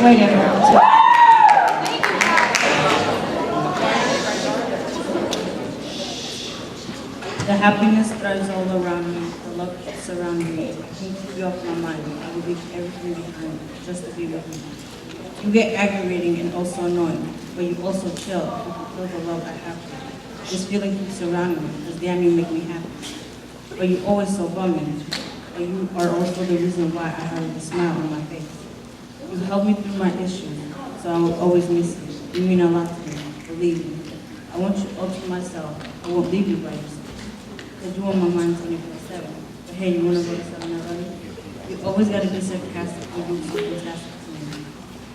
S1: Wait, Amber.
S2: The happiness thrives all around me. The love keeps surrounding me. I can't keep you off my mind. I will leave everything behind just to be with you. You get aggravating and also annoying, but you also chill and fulfill the love I have for you. This feeling keeps surrounding me, because damn, you make me happy. But you're always so bumming. But you are also the reason why I have a smile on my face. You help me through my issues, so I will always miss you. You mean a lot to me, believe me. I want you all to myself. I won't leave you by yourself. Because you on my mind 24/7. But hey, you want to go to 7-Eleven? You always got to be sarcastic when you do something fantastic to me.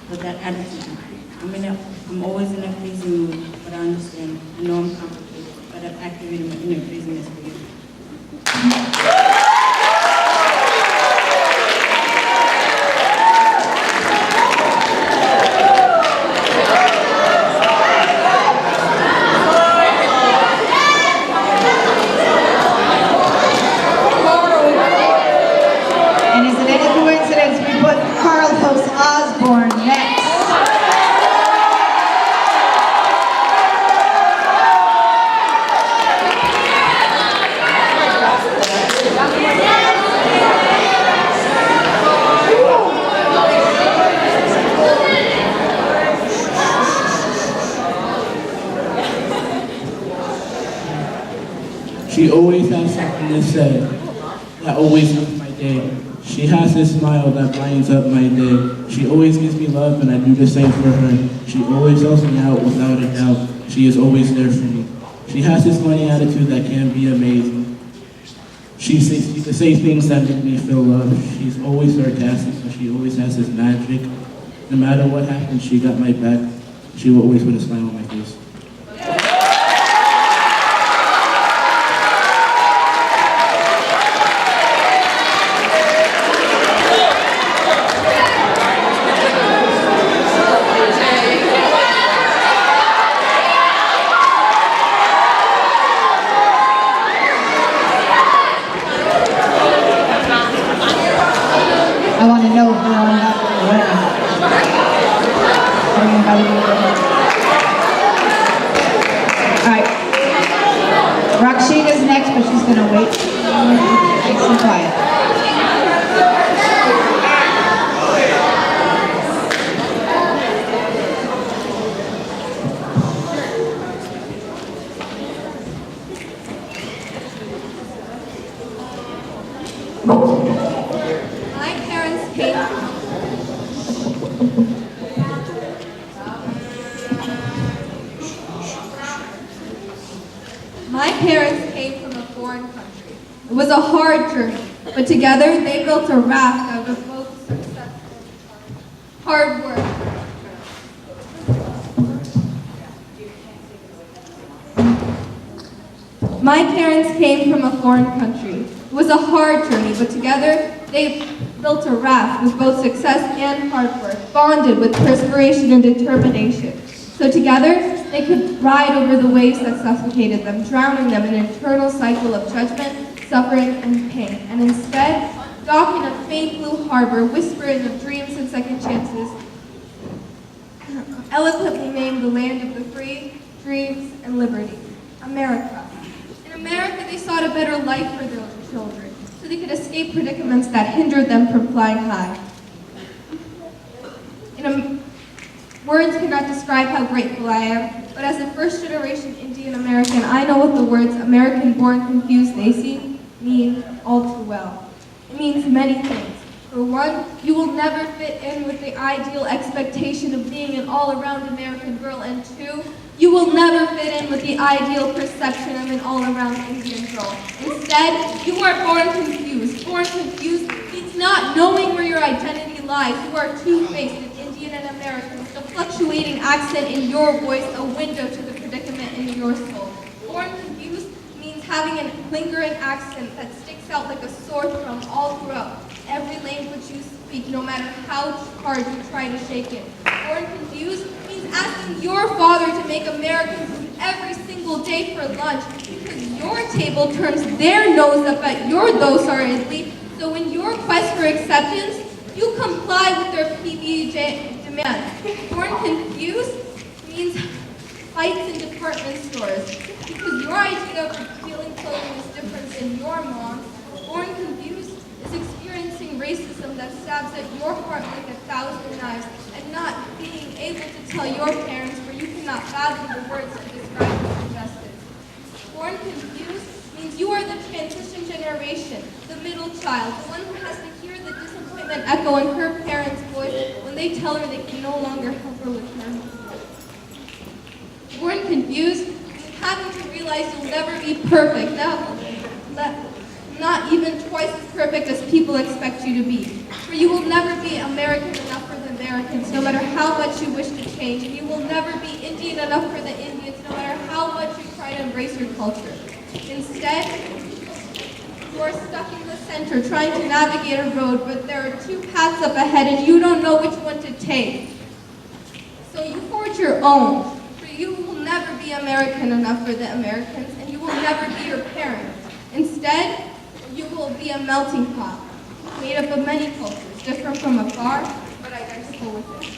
S2: But that attitude, I'm always in a crazy mood, but I understand. I know I'm complicated, but I've activated my inner craziness for you.
S1: And is it any coincidence we put Carlos Osborne next?
S3: She always has something to say. That always makes my day. She has this smile that brightens up my day. She always gives me love and I do the same for her. She always helps me out without a doubt. She is always there for me. She has this funny attitude that can be amazing. She can say things that make me feel loved. She's always sarcastic, but she always has this magic. No matter what happens, she got my back. She will always put a smile on my face.
S1: I want to know who won that winner. All right. Raksheen is next, but she's going to wait. Nice and quiet.
S12: My parents came. My parents came from a foreign country. It was a hard journey, but together they built a raft out of both success and hard work. My parents came from a foreign country. It was a hard journey, but together they built a raft with both success and hard work, bonded with perspiration and determination. So together they could ride over the waves that suffocated them, drowning them in an eternal cycle of judgment, suffering, and pain. And instead, dock in a faint blue harbor, whispering of dreams and second chances, eloquently named the land of the free, dreams, and liberty, America. In America, they sought a better life for their children, so they could escape predicaments that hindered them from flying high. Words cannot describe how grateful I am, but as a first-generation Indian American, I know what the words American-born confused Nacy mean all too well. It means many things. For one, you will never fit in with the ideal expectation of being an all-around American girl, and two, you will never fit in with the ideal perception of an all-around Indian girl. Instead, you are born confused. Born confused means not knowing where your identity lies. You are two-faced, an Indian and American, with a fluctuating accent in your voice, a window to the predicament in your soul. Born confused means having a lingering accent that sticks out like a sore thumb all throughout every language you speak, no matter how hard you try to shake it. Born confused means asking your father to make American food every single day for lunch because your table turns their nose up at your dosa or idli. So in your quest for acceptance, you comply with their PBJ demands. Born confused means fights in department stores because your idea of feeling clothing is different than your mom's. Born confused is experiencing racism that stabs at your heart like 1,000 knives and not being able to tell your parents where you cannot fathom the words to describe your injustice. Born confused means you are the transition generation, the middle child, the one who has to hear the disappointment echo in her parents' voice when they tell her they can no longer help her with her. Born confused means having to realize you'll never be perfect. Not even twice as perfect as people expect you to be. For you will never be American enough for the Americans, no matter how much you wish to change. And you will never be Indian enough for the Indians, no matter how much you try to embrace your culture. Instead, you are stuck in the center, trying to navigate a road, but there are two paths up ahead, and you don't know which one to take. So you forge your own. For you will never be American enough for the Americans, and you will never be your parents. Instead, you will be a melting pot, made up of many cultures, different from afar, but identical within.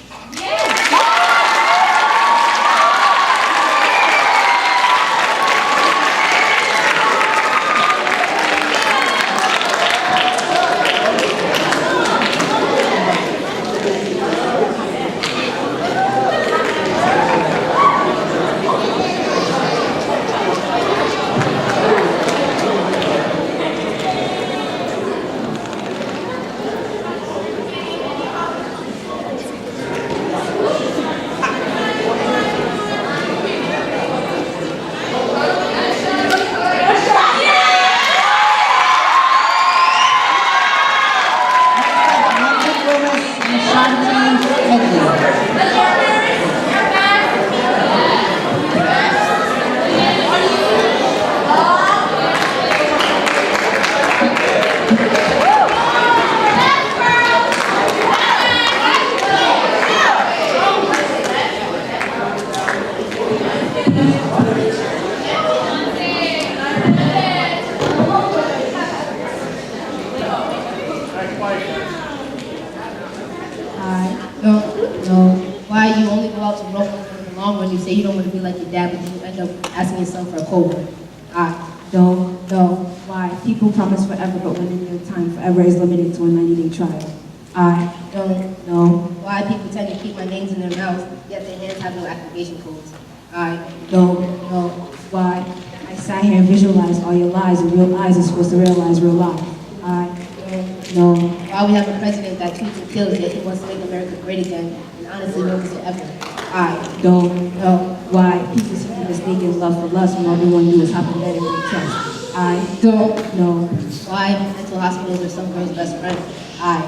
S4: hope. I don't know why people promise forever, but when in their time, forever is limited to a 90-day trial. I don't know why people tend to keep my names in their mouths, yet their hands have no activation codes. I don't know why I sat here and visualized all your lies, and real eyes are supposed to realize real lies. I don't know why we have a president that tweets and kills, yet he wants to make America great again, and honestly no one's ever. I don't know why people seem to mistake love for lust when all they want to do is hop in bed and break trust. I don't know why mental hospitals are some girl's best friend. I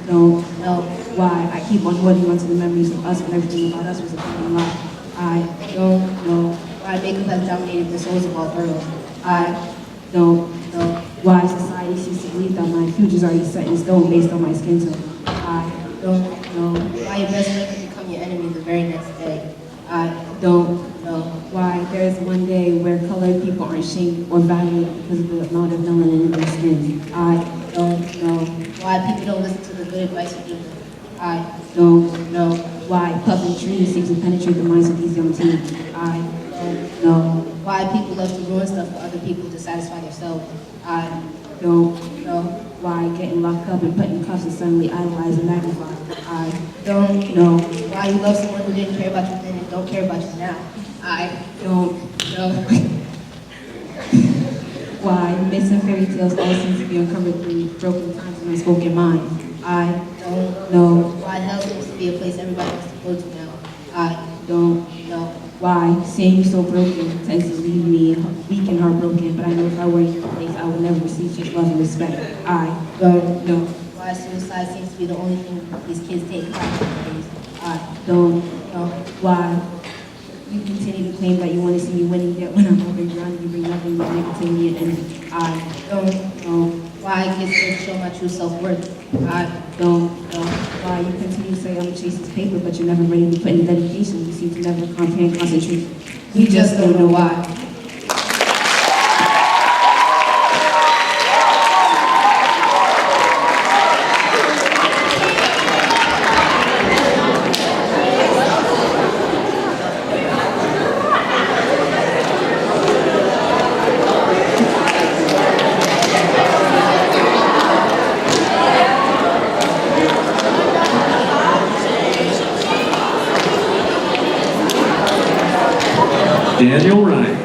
S4: don't know why I keep on holding onto the memories of us when everything about us was a fucking lie. I don't know why makeup has dominated the souls of all girls. I don't know why society seems to believe that my future's already set in stone based on my skin tone. I don't know why your best friend can become your enemy the very next day. I don't know why there is one day where colored people aren't shamed or valued because of the amount of melanin in their skin. I don't know why people don't listen to the good advice you give them. I don't know why puppetry seems to penetrate the minds of these young teens. I don't know why people love to ruin stuff for other people to satisfy themselves. I don't know why getting locked up and put in cuffs is suddenly idolized and magnified. I don't know why you love someone who didn't care about you then and don't care about you now. I don't know why myths and fairy tales all seem to be uncovered through broken times and unspoken minds. I don't know why hell seems to be a place everybody wants to go to now. I don't know why saying you're so broken tends to leave me weak and heartbroken, but I know if I were in your place, I would never receive such love and respect. I don't know why suicide seems to be the only thing these kids take pride in. I don't know why you continue to claim that you want to see me winning, yet when I'm moving around, you bring nothing but negativity and envy. I don't know why I get scared to show my true self-worth. I don't know why you continue to say I'm chasing paper, but you're never ready to put in dedication. You seem to never comprehend concentration. We just don't know why.
S6: Daniel Ryan.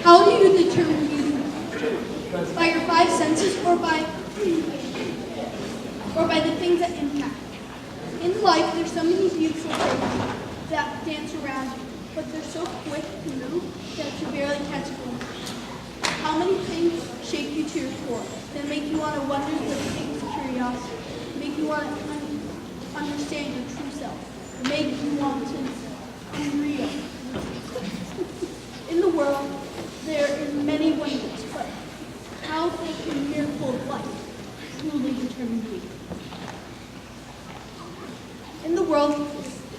S5: How do you determine beauty? By your five senses or by the things that impact? In life, there's so many beautiful things that dance around you, but they're so quick to move that you barely catch a glimpse. How many things shake you to your core that make you want to wonder the things of curiosity, make you want to understand your true self, make you want to be real? In the world, there are many wonders, but how does the miracle of life truly determine beauty? In the world,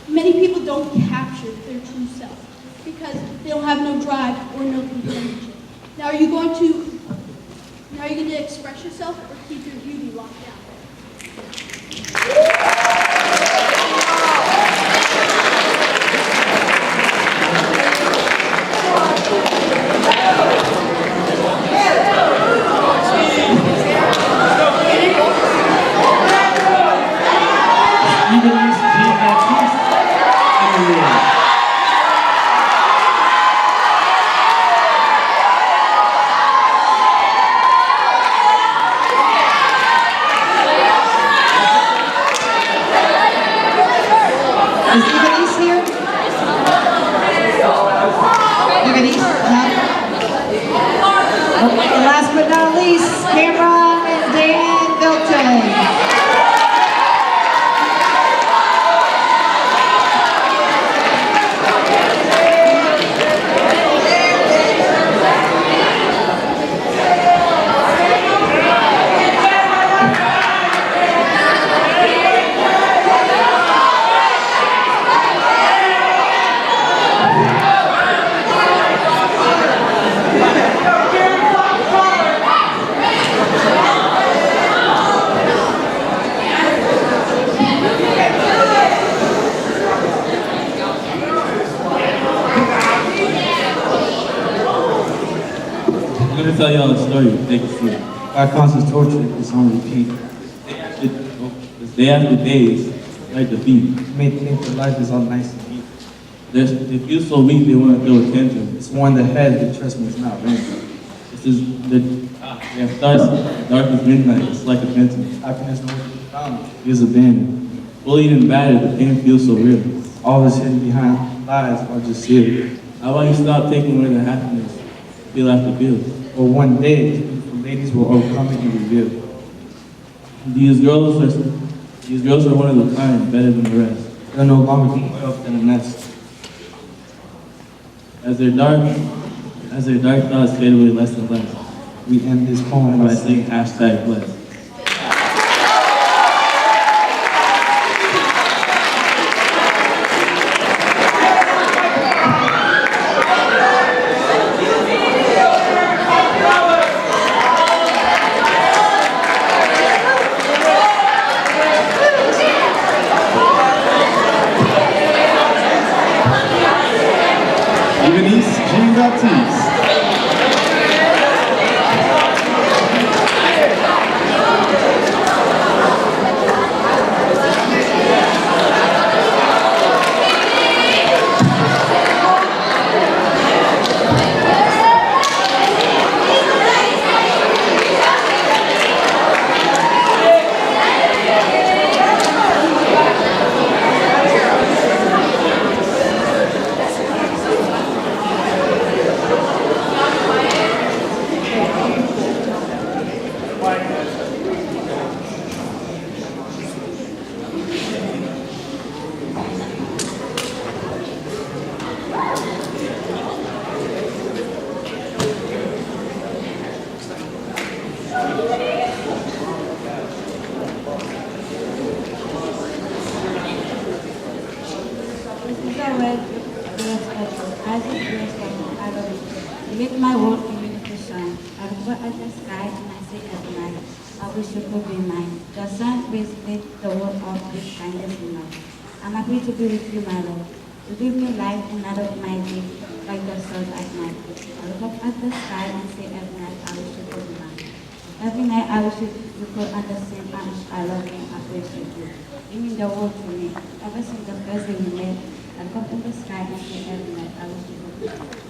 S5: many people don't capture their true self because they don't have no drive or no companionship. Now, are you going to express yourself or keep your beauty locked down?
S3: going to tell y'all a story. Take a seat.
S17: Our constant torture is on repeat.
S3: Day after day, like the beat.
S17: May think that life is all nice and neat.
S3: They feel so weak, they want to throw attention.
S17: It's one that has, but trust me, it's not random.
S3: This is the starts dark as midnight. It's like a phantom.
S17: Happiness nowhere to be found. Feels abandoned.
S3: Bullied and battered, the pain feels so real.
S17: All is hidden behind lies are just here.
S3: How about you stop taking away the happiness? Feel after feel.
S17: Or one day, these beautiful ladies will overcome it and reveal.
S3: These girls are one of the kind, better than the rest.
S17: They'll no longer be wealth than a nest.
S3: As their dark thoughts fade away less and less.
S17: We end this poem
S3: by saying #blessed.
S6: Eunice Jean-Baptiste.
S8: With my world communication, I look at the sky and I say at night, I wish you could be mine. The sun will split the world of this kindness and love. I'm happy to be with you, my love. You give me life and not of my day, like the sun at night. I look up at the sky and say at night, I wish you could be mine. Every night I wish you could understand how much I love you and appreciate you. You mean the world to me. Ever since the first day we met, I look up in the sky and say every night, I wish you could be mine.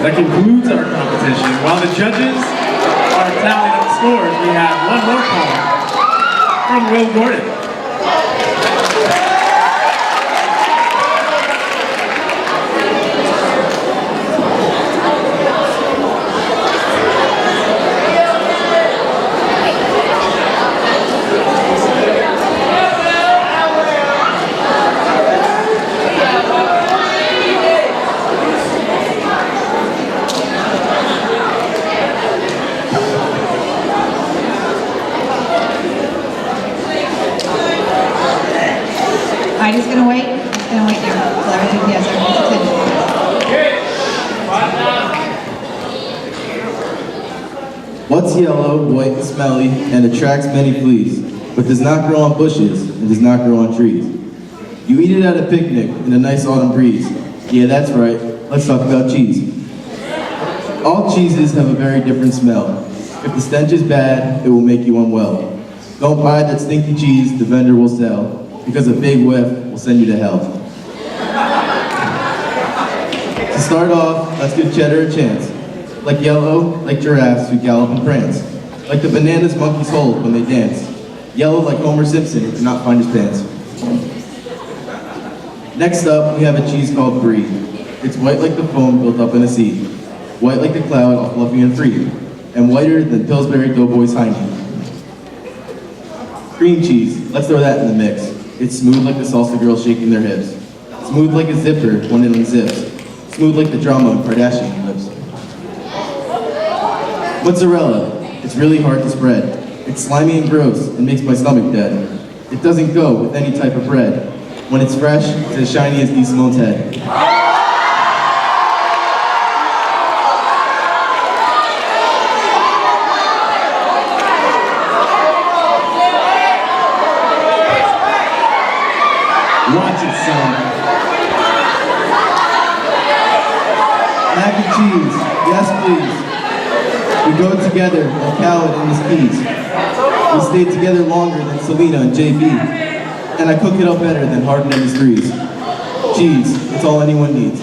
S6: That concludes our competition. While the judges are tallying up scores, we have one more poem from Will Gordon.
S1: Heidi's gonna wait. He's gonna wait there until everything has everyone's attention.
S9: What's yellow, white, and smelly, and attracts many fleas, but does not grow on bushes and does not grow on trees? You eat it at a picnic in a nice autumn breeze. Yeah, that's right. Let's talk about cheese. All cheeses have a very different smell. If the stench is bad, it will make you unwell. Don't buy that stinky cheese the vendor will sell, because a big whiff will send you to hell. To start off, let's give cheddar a chance. Like yellow, like giraffes who gallop and prance. Like the bananas monkeys hold when they dance. Yellow like Homer Simpson who cannot find his pants. Next up, we have a cheese called brie. It's white like the foam built up in a sea. White like the cloud, all fluffy and free. And whiter than Pillsbury Doughboy's hiney. Cream cheese, let's throw that in the mix. It's smooth like the salsa girls shaking their hips. Smooth like a zipper when it unzips. Smooth like the drama of Kardashian lips. Mozzarella, it's really hard to spread. It's slimy and gross and makes my stomach dead. It doesn't go with any type of bread. When it's fresh, it's as shiny as D. Simone's head.
S6: Watch it, son.
S9: Mac and cheese, yes please. We go together like Khaled and his keys. We stayed together longer than Selena and JB. And I cook it up better than Harden and his threes. Cheese, it's all anyone needs.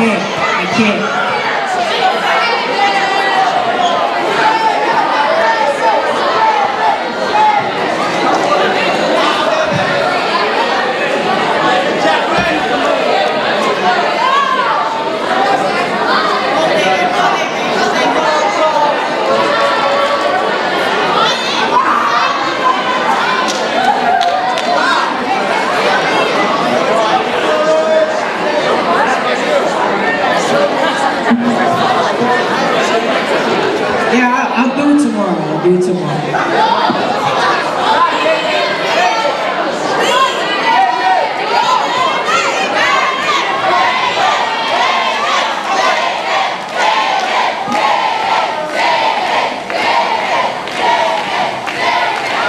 S6: I can't.
S7: Yeah, I'll do it tomorrow. I'll do it tomorrow.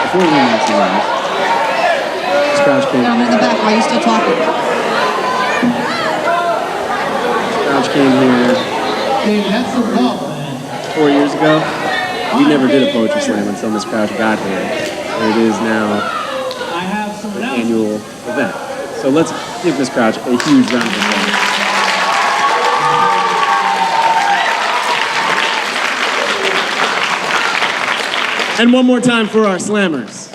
S11: Before we went to live, Scrouch came.
S1: I'm in the back. Why are you still talking?
S11: Scrouch came here
S3: Hey, that's the law, man.
S11: 4 years ago. We never did a poetry slam until Miss Crouch got here. And it is now an annual event. So let's give Miss Crouch a huge round of applause. And one more time for our slammers.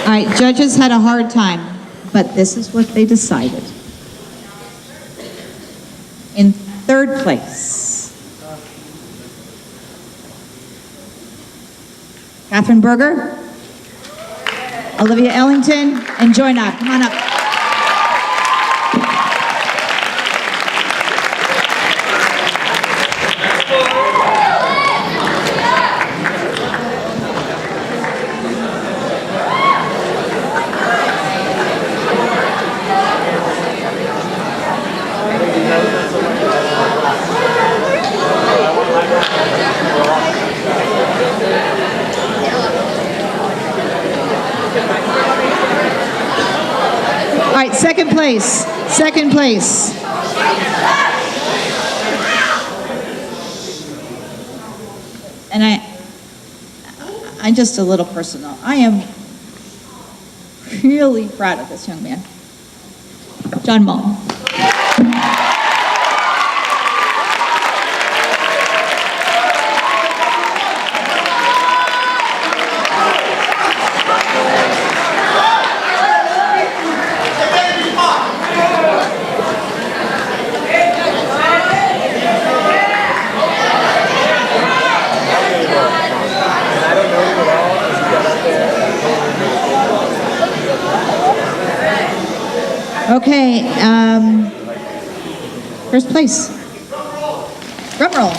S1: All right, judges had a hard time, but this is what they decided. In third place, Catherine Berger, Olivia Ellington, and Joy Knob. Come on up. All right, second place. Second place. And I'm just a little personal. I am really proud of this young man, John Mullen. Okay, first place. Drum roll.